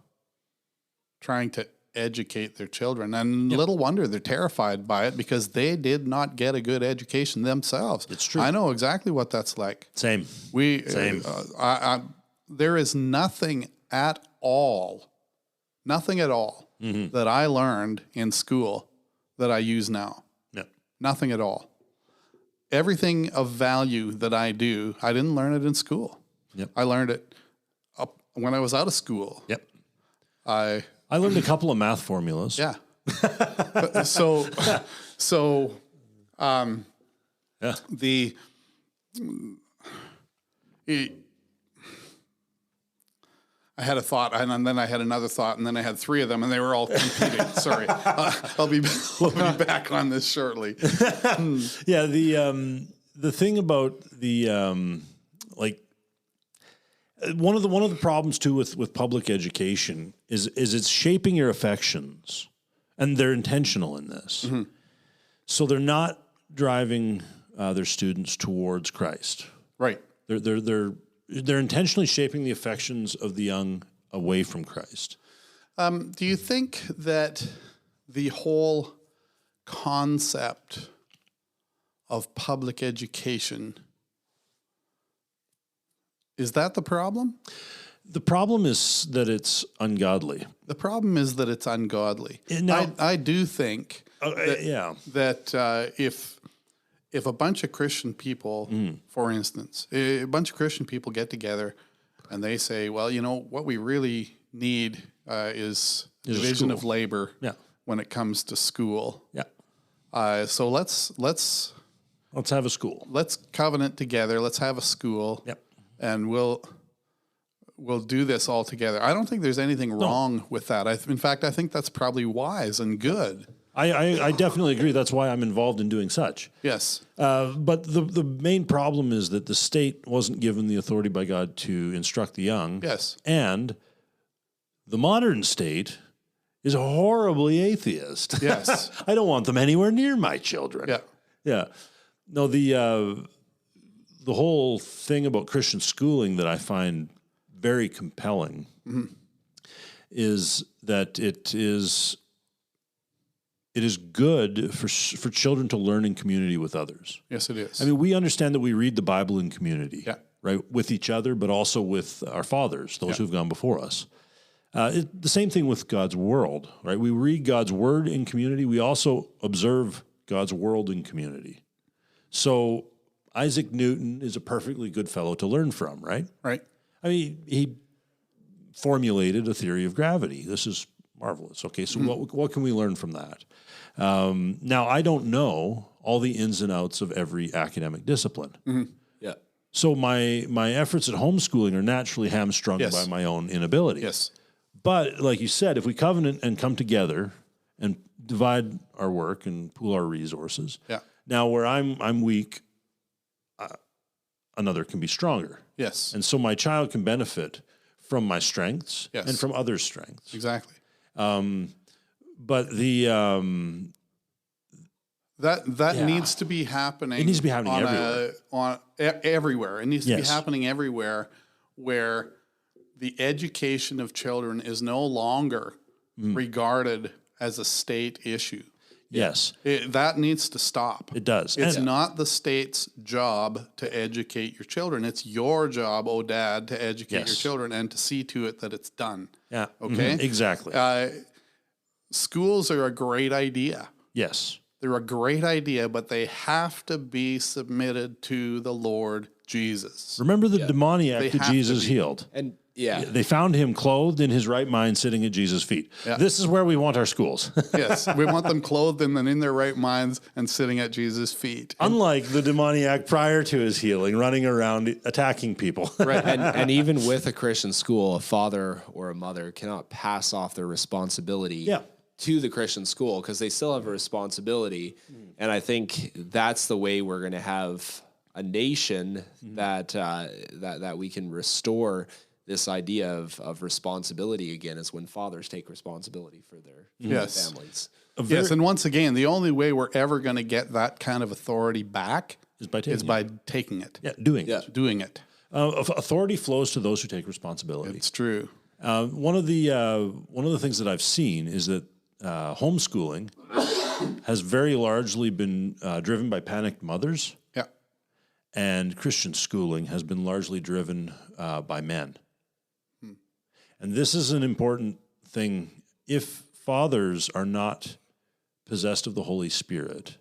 trying to educate their children, and little wonder they're terrified by it, because they did not get a good education themselves. It's true. I know exactly what that's like. Same. Same. There is nothing at all that I learned in school that I use now. Yeah. Nothing at all. Everything of value that I do, I didn't learn it in school. Yep. I learned it when I was out of school. Yep. I learned a couple of math formulas. Yeah. I had a thought, and then I had another thought, and then I had three of them, and they were all competing. Sorry, I'll be back on this shortly. Yeah. The thing about the one of the problems too with public education is it's shaping your affections, and they're intentional in this. So they're not driving their students towards Christ. Right. They're intentionally shaping the affections of the young away from Christ. Do you think that the whole concept of public education, is that the problem? The problem is that it's ungodly. The problem is that it's ungodly. Now- I do think Yeah. that if a bunch of Christian people, for instance, a bunch of Christian people get together and they say, well, what we really need is division of labor when it comes to school. Yeah. So let's Have a school. let's covenant together. Let's have a school. Yep. And we'll do this all together. I don't think there's anything wrong with that. In fact, I think that's probably wise and good. I definitely agree. That's why I'm involved in doing such. Yes. But the main problem is that the state wasn't given the authority by God to instruct the young. Yes. And the modern state is horribly atheist. Yes. I don't want them anywhere near my children. Yeah. Yeah. No, the whole thing about Christian schooling that I find very compelling is that it is good for children to learn in community with others. Yes, it is. I mean, we understand that we read the Bible in community, Yeah. right, with each other, but also with our fathers, those who've gone before us. The same thing with God's world, right? We read God's word in community. We also observe God's world in community. So Isaac Newton is a perfectly good fellow to learn from, right? Right. I mean, he formulated a theory of gravity. This is marvelous. Okay, so what can we learn from that? Now, I don't know all the ins and outs of every academic discipline. Yeah. So my efforts at homeschooling are naturally hamstrung Yes. by my own inability. Yes. But like you said, if we covenant and come together and divide our work and pool our resources, Yeah. now where I'm weak, another can be stronger. Yes. And so my child can benefit from my strengths Yes. and from others' strengths. Exactly. But the That Yeah. needs to be happening. It needs to be happening everywhere. It needs to be Yes. happening everywhere where the education of children is no longer regarded as a state issue. yes, That needs to stop. it does. It's And- not the state's job to educate your children. It's your job, oh dad, to educate your Yes. children and to see to it that it's done. yeah. Okay? Exactly. Schools are a great idea. Yes. They're a great idea, but they have to be submitted to the Lord Jesus. Remember the demoniac They that have to Jesus be. healed? And yeah, They found him clothed in his right mind, sitting at Jesus' feet. Yeah. This is where we want our schools. Yes, we want them clothed and then in their right minds and sitting at Jesus' feet. Unlike the demoniac prior to his healing, running around attacking people. Right. and even with a Christian school, a father or a mother cannot pass off their responsibility Yeah. to the Christian school because they still have a responsibility. And I think that's the way we're going to have a nation that we can restore this idea of responsibility again, is when fathers take responsibility for their Yes. families. Yes, and once again, the only way we're ever going to get that kind of authority back Is by taking is by taking it, doing Yeah. it. doing it. Authority flows to those who take responsibility. It's true. One of the things that I've seen is that homeschooling has very largely been driven by panicked mothers, Yeah. and Christian schooling has been largely driven by men. And this is an important thing. If fathers are not possessed of the Holy Spirit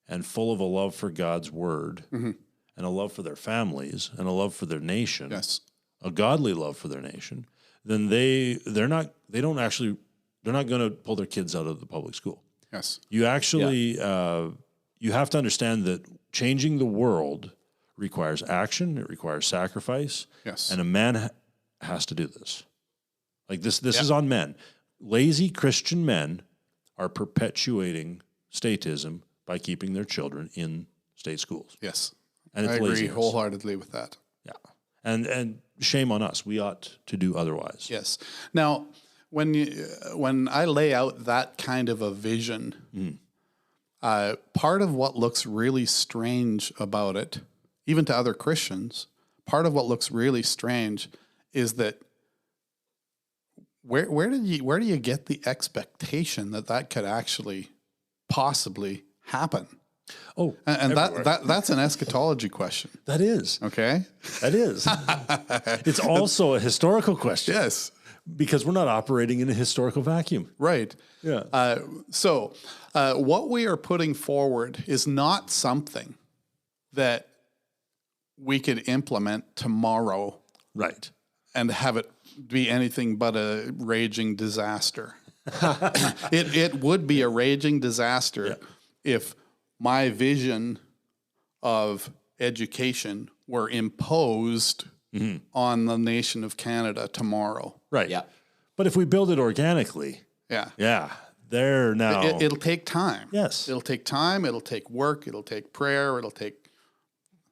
and full of a love for God's word and a love for their families and a love for their nation, Yes. a godly love for their nation, then they're not going to pull their kids out of the public school. Yes. You actually you have to understand that changing the world requires action. It requires sacrifice. Yes. And a man has to do this. Like this is on men. Lazy Christian men are perpetuating statism by keeping their children in state schools. Yes. And it's I agree laziness. wholeheartedly with that. Yeah. And shame on us. We ought to do otherwise. Yes. Now, when I lay out that kind of a vision, part of what looks really strange about it, even to other Christians, part of what looks really strange is that where do you get the expectation that could actually possibly happen? Oh, And that's an eschatology question. that is. Okay. That is. It's also a historical question. Yes. Because we're not operating in a historical vacuum. Right. Yeah. So what we are putting forward is not something that we could implement tomorrow Right. and have it be anything but a raging disaster. It would be a raging disaster if my vision of education were imposed on the nation of Canada tomorrow. Right. Yeah. But if we build it organically, Yeah. they're now. It'll take time. Yes. It'll take time. It'll take work. It'll take prayer. It'll take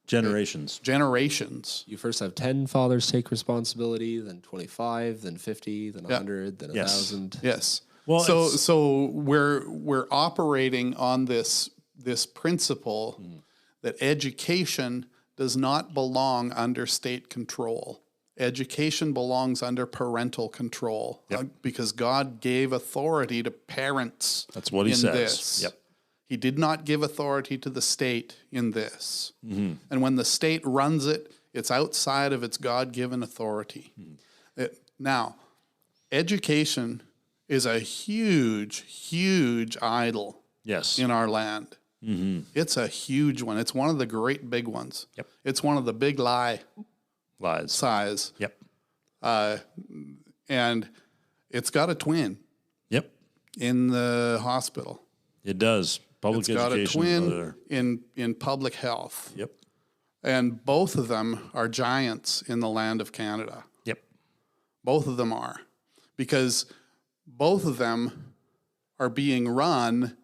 generations. generations. You first have 10 fathers take responsibility, then 25, then 50, then 100, then Yes. 1,000. Yes. Well, so we're operating on this principle that education does not belong under state control. Education belongs under parental control because God gave authority to parents. That's what he in says. This. Yep. He did not give authority to the state in this. And when the state runs it, it's outside of its God-given authority. Now, education is a huge, huge idol Yes. in our land. It's a huge one. It's one of the great big ones. Yep. It's one of the big lie Lies. size. Yep. And it's got a twin Yep. in the hospital. It does. Public It's got a education. twin in public health. Yep. And both of them are giants in the land of Canada. Yep. Both of them are. Because both of them are being run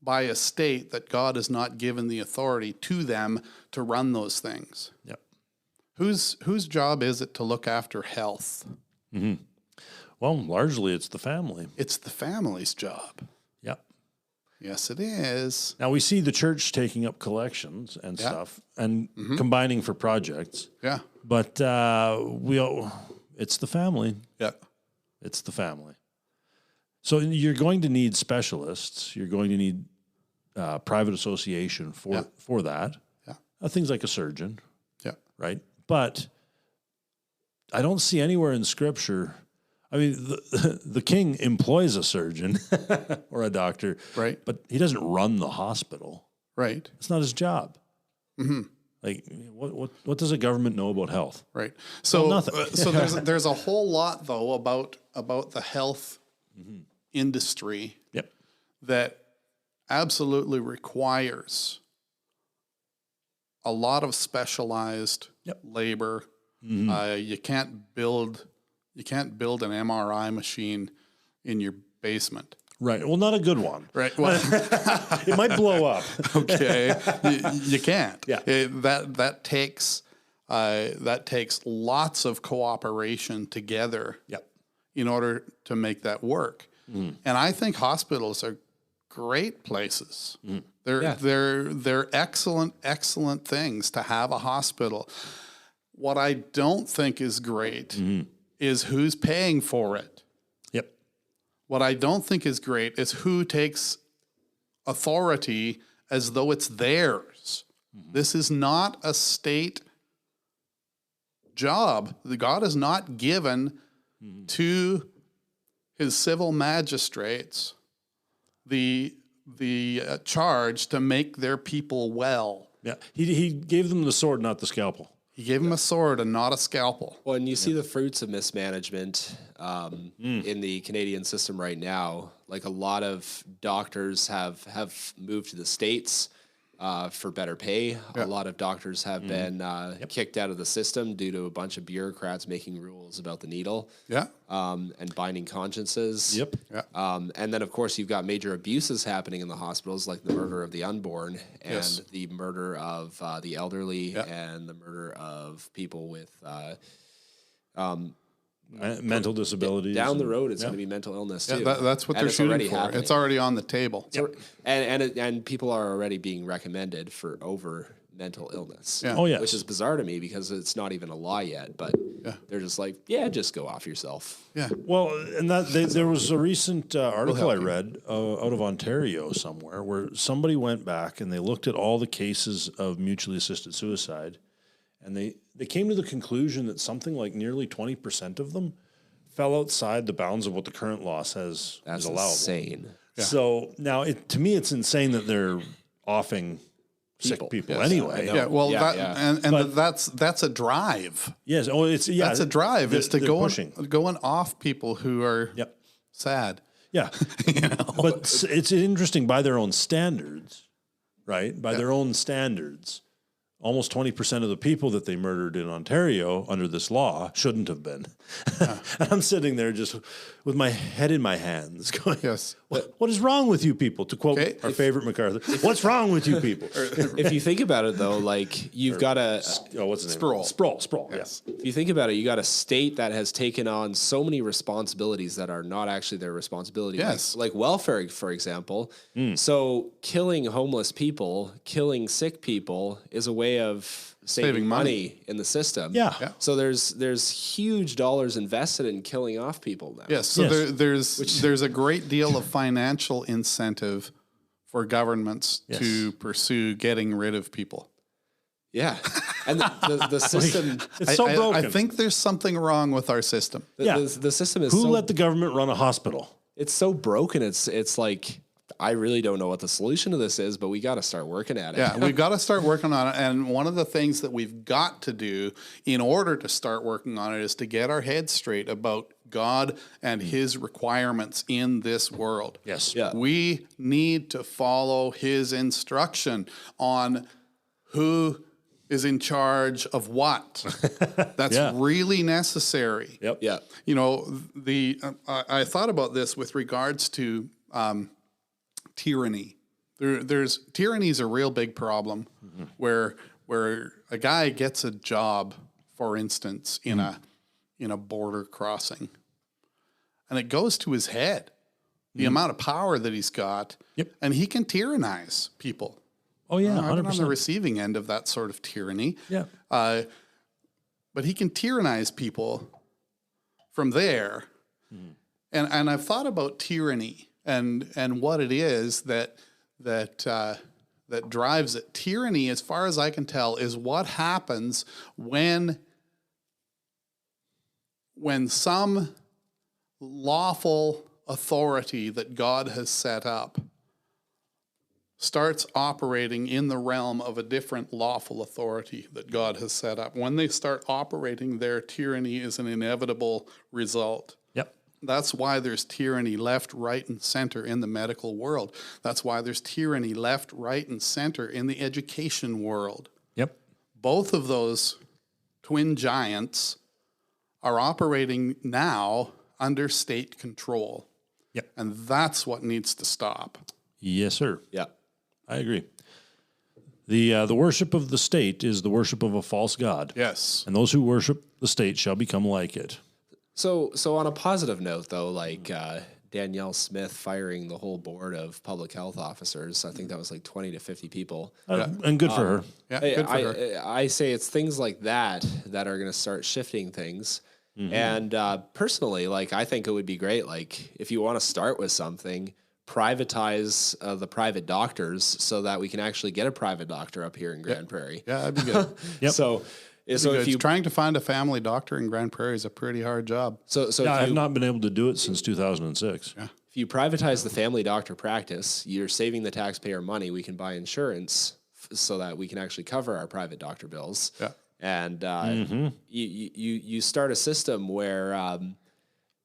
by a state that God has not given the authority to them to run those things. Yep. Whose job is it to look after health? Mm-hmm. Well, largely it's the family. It's the family's job. Yep. Yes, it is. Now we see the church taking up collections and stuff and combining for projects. Yeah. But it's the family. Yeah. It's the family. So you're going to need specialists. You're going to need private association for that. Yeah. Things like a surgeon. Yeah. Right. But I don't see anywhere in Scripture. I mean, the king employs a surgeon or a doctor, Right. But he doesn't run the hospital. Right. It's not his job. Mm-hmm. Like, what does a government know about health? Right. So nothing. So there's a whole lot though about the health industry Yep. that absolutely requires a lot of specialized labor. You can't build an MRI machine in your basement. Right. Well, not a good one. Right. Well, It might blow up. okay. You can't. Yeah. That takes lots of cooperation together. Yep. In order to make that work. And I think hospitals are great places. They're excellent things to have a hospital. What I don't think is great is who's paying for it. Yep. What I don't think is great is who takes authority as though it's theirs. This is not a state job. God has not given to his civil magistrates the charge to make their people well. Yeah. He gave them the sword, not the scalpel. He gave them a sword and not a scalpel. Well, and you see the fruits of mismanagement in the Canadian system right now. Like a lot of doctors have moved to the States for better pay. A lot of doctors have been kicked out of the system due to a bunch of bureaucrats making rules about the needle. Yeah. And binding consciences. Yep. Yeah. And then, of course, you've got major abuses happening in the hospitals, like the murder of the unborn and the murder of the elderly and the murder of people with mental disabilities. down the road, it's going to be mental illness too. That's what And they're it's shooting already for. happening. It's already on the table. And people are already being recommended for over mental illness. Yeah. Oh, yes. Which is bizarre to me because it's not even a law yet, but they're just like, just go off yourself. Yeah. Well, and there was a recent article I read out of Ontario somewhere where somebody went back and they looked at all the cases of mutually assisted suicide, and they came to the conclusion that something like nearly 20% of them fell outside the bounds of what the current law says That's is allowable. insane. So now, to me, it's insane that they're offing sick people anyway. Yeah. Well, Yeah, that's a drive. Yes. Oh, That's a drive. Is to they're pushing. going off people who are sad. Yeah. But it's interesting by their own standards, right? By their own standards, almost 20% of the people that they murdered in Ontario under this law shouldn't have been. And I'm sitting there just with my head in my hands going, Yes. what is wrong with you people? To quote our favorite MacArthur, what's wrong with you people? If you think about it, though, like you've got a what's his name? Sproul. Yes. if you think about it, you got a state that has taken on so many responsibilities that are not actually their responsibility. Yes. Like welfare, for example. So killing homeless people, killing sick people is a way of saving money in the system. Yeah. So there's huge dollars invested in killing off people now. Yes. So there's a great deal of financial incentive for governments to pursue getting rid of people. Yeah. And the system It's so broken. I think there's something wrong with our system. the system is Who so let the government run a hospital? it's so broken. It's like I really don't know what the solution to this is, but we got to start working at it. Yeah, we've got to start working on it. And one of the things that we've got to do in order to start working on it is to get our heads straight about God and his requirements in this world. Yes. Yeah. We need to follow his instruction on who is in charge of what. That's really necessary. Yep. Yeah. You know, I thought about this with regards to tyranny. There's tyranny is a real big problem where a guy gets a job, for instance, in a border crossing, and it goes to his head, the amount of power that he's got, and he can tyrannize people. Oh yeah, I've been 100%. on the receiving end of that sort of tyranny. Yeah. But he can tyrannize people from there. And I've thought about tyranny and what it is that drives it. Tyranny, as far as I can tell, is what happens when some lawful authority that God has set up starts operating in the realm of a different lawful authority that God has set up. When they start operating there, tyranny is an inevitable result. Yep. That's why there's tyranny left, right, and center in the medical world. That's why there's tyranny left, right, and center in the education world. Yep. Both of those twin giants are operating now under state control. Yep. And that's what needs to stop. Yes, sir. Yeah. I agree. The worship of the state is the worship of a false god. Yes. And those who worship the state shall become like it. So on a positive note, though, like Danielle Smith firing the whole board of public health officers, I think that was like 20 to 50 people. And good for her. Yeah, good for her. I say it's things like that are going to start shifting things. And personally, like, I think it would be great, like, if you want to start with something, privatize the private doctors so that we can actually get a private doctor up here in Grand Prairie. Yeah, that'd be good. So if you trying to find a family doctor in Grand Prairie is a pretty hard job. so I if have you, not been able to do it since 2006. Yeah. if you privatize the family doctor practice, you're saving the taxpayer money. We can buy insurance so that we can actually cover our private doctor bills. Yeah. And you start a system where, I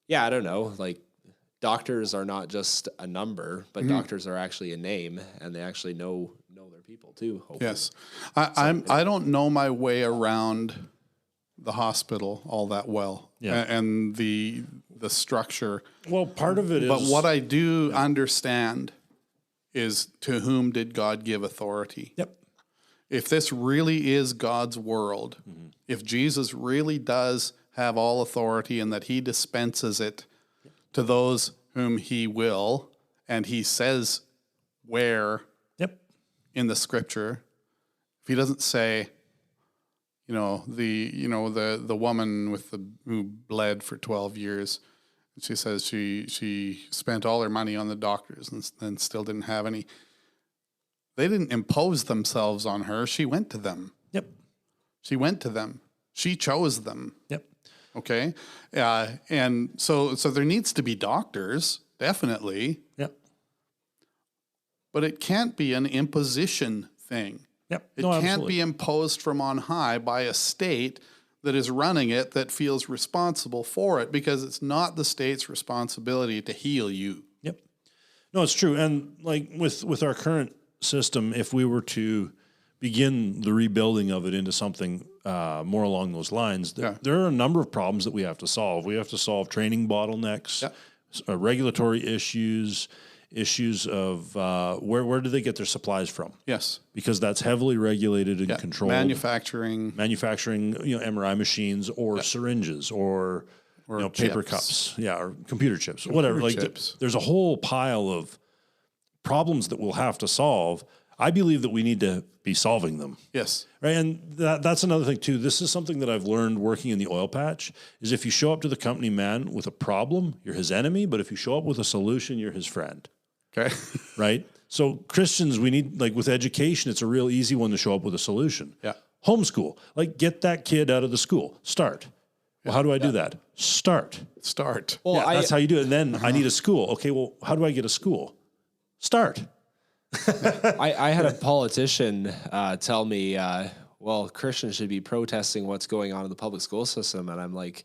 don't know, like, doctors are not just a number, but doctors are actually a name, and they actually know their people too. Hopefully. Yes. I don't know my way around the hospital all that well. Yeah. And the structure. Well, part of it is... But what I do understand is, to whom did God give authority? Yep. If this really is God's world, if Jesus really does have all authority and that he dispenses it to those whom he will, and he says where in the scripture, if he doesn't say, the woman who bled for 12 years, she says she spent all her money on the doctors and still didn't have any. They didn't impose themselves on her. She went to them. Yep. She went to them. She chose them. Yep. Okay. And so there needs to be doctors, definitely. Yep. But it can't be an imposition thing. Yep. It can't be imposed from on high by a state that is running it that feels responsible for it, because it's not the state's responsibility to heal you. Yep. No, it's true. And like with our current system, if we were to begin the rebuilding of it into something more along those lines, there are a number of problems that we have to solve. We have to solve training bottlenecks, regulatory issues of where do they get their supplies from? Yes. Because that's heavily regulated and controlled. Manufacturing, MRI machines or syringes or paper cups, or computer chips, whatever. There's a whole pile of problems that we'll have to solve. I believe that we need to be solving them. Yes. Right. And that's another thing too. This is something that I've learned working in the oil patch, is if you show up to the company man with a problem, you're his enemy. But if you show up with a solution, you're his friend. Okay. Right. So Christians, we need, like with education, it's a real easy one to show up with a solution. Yeah. Homeschool, like get that kid out of the school. Start. Well, how do I do that? Start. Well, that's how you do it. And then I need a school. Okay. Well, how do I get a school? Start. I had a politician tell me, Christians should be protesting what's going on in the public school system. And I'm like,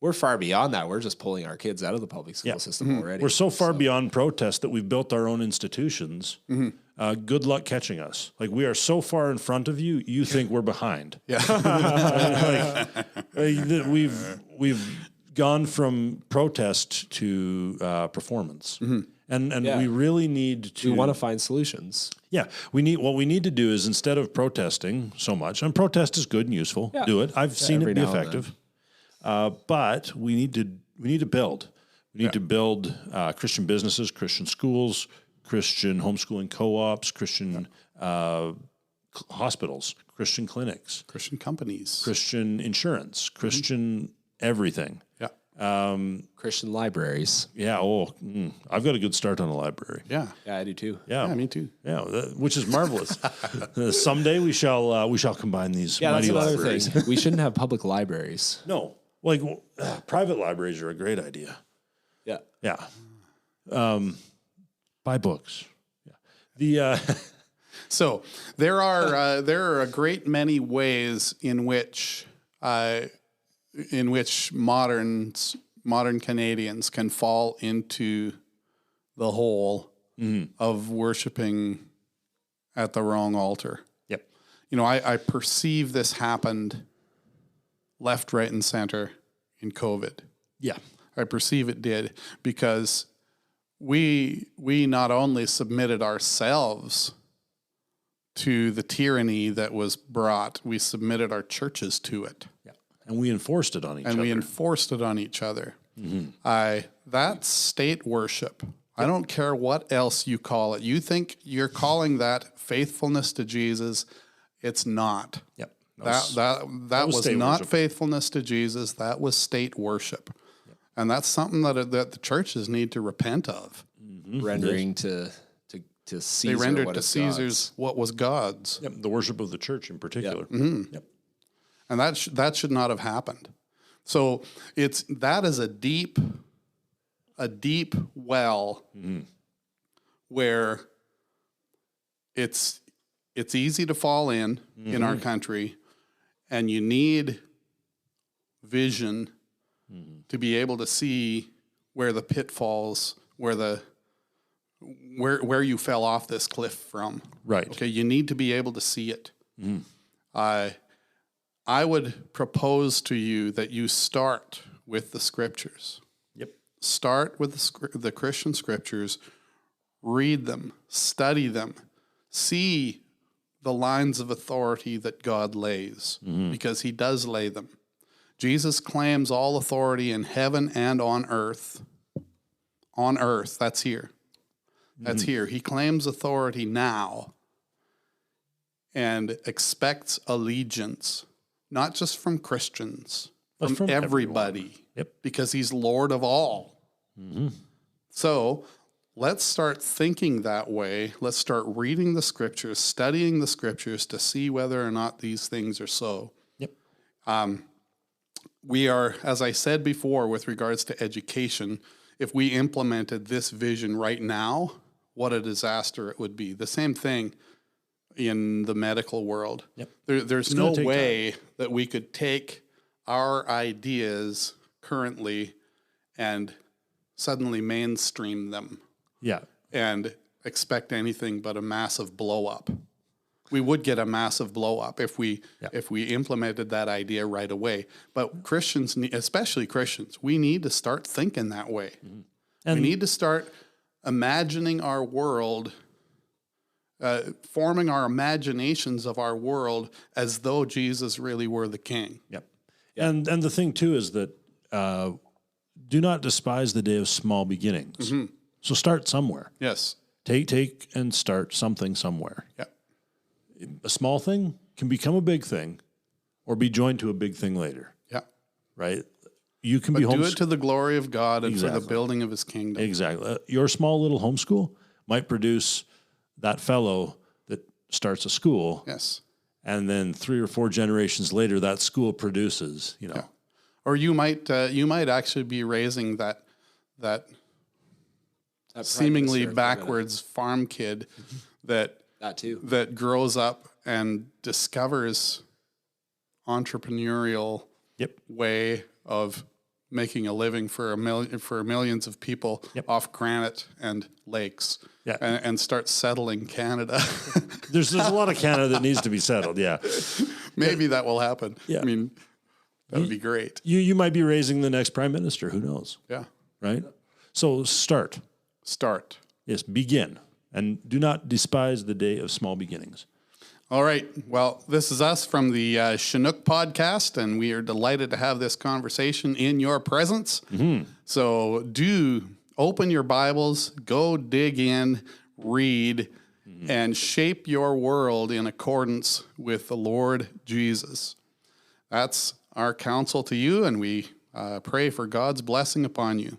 we're far beyond that. We're just pulling our kids out of the public school system already. We're so far beyond protest that we've built our own institutions. Good luck catching us. Like, we are so far in front of you, you think we're behind. We've gone from protest to performance. And we really need to. We want to find solutions. Yeah, what we need to do is, instead of protesting so much, and protest is good and useful, do it. I've seen it be effective. But we need to build. We need to build Christian businesses, Christian schools, Christian homeschooling co-ops, Christian hospitals, Christian clinics, Christian companies, Christian insurance, Christian everything. Christian libraries. Yeah. I've got a good start on a library. Yeah, I do too. Yeah, me too. Yeah, which is marvelous. Someday we shall combine these mighty that's another libraries. thing. We shouldn't have public libraries. No, private libraries are a great idea. Yeah. Yeah. Buy books. Yeah. So there are a great many ways in which modern Canadians can fall into the hole of worshiping at the wrong altar. Yep. I perceive this happened left, right, and center in COVID. Yeah. I perceive it did, because we not only submitted ourselves to the tyranny that was brought, we submitted our churches to it. Yeah. And we enforced it on each other. And we enforced it on each other. That's state worship. I don't care what else you call it. You think you're calling that faithfulness to Jesus? It's not. Yep. That was not worship. faithfulness to Jesus. That was state worship. Yep. And that's something that the churches need to repent of. Rendering to Caesar. They rendered what to is Caesar's God's. what was God's. Yep. The worship of the church in particular. Yep. And that should not have happened. So that is a deep well where it's easy to fall in our country, and you need vision to be able to see where the pitfalls, where you fell off this cliff from. Right. Okay, you need to be able to see it. I would propose to you that you start with the scriptures. Yep. Start with the Christian scriptures, read them, study them, see the lines of authority that God lays, because he does lay them. Jesus claims all authority in heaven and on earth. On earth, that's here. That's here. He claims authority now and expects allegiance, not just from Christians, from everybody. Yep. Because he's Lord of all. So let's start thinking that way. Let's start reading the scriptures, studying the scriptures to see whether or not these things are so. Yep. We are, as I said before, with regards to education, if we implemented this vision right now, what a disaster it would be. The same thing in the medical world. Yep. There's no way that we could take our ideas currently and suddenly mainstream them. Yeah. And expect anything but a massive blow up. We would get a massive blow up if we implemented that idea right away. But Christians, especially Christians, we need to start thinking that way. And we need to start imagining our world, forming our imaginations of our world as though Jesus really were the king. Yep. And the thing too is that do not despise the day of small beginnings. So start somewhere. Yes. Take and start something somewhere. Yeah. A small thing can become a big thing, or be joined to a big thing later. Yeah. Right. You can But be do it to the glory of God and for Exactly. the building of his kingdom. Exactly. Your small little homeschool might produce that fellow that starts a school. Yes. And then 3 or 4 generations later, that school produces, Yeah. Or you might actually be raising that seemingly backwards farm kid that too. that grows up and discovers entrepreneurial Yep. way of making a living for millions of people off granite and lakes, and start settling Canada. There's a lot of Canada that needs to be settled. Yeah, maybe that will happen. Yeah. I mean, that would be great. You might be raising the next prime minister. Who knows? Yeah. Right. So start. Yes, begin, and do not despise the day of small beginnings. All right. Well, this is us from the Chinook Podcast, and we are delighted to have this conversation in your presence. So do open your Bibles, go dig in, read, and shape your world in accordance with the Lord Jesus. That's our counsel to you, and we pray for God's blessing upon you.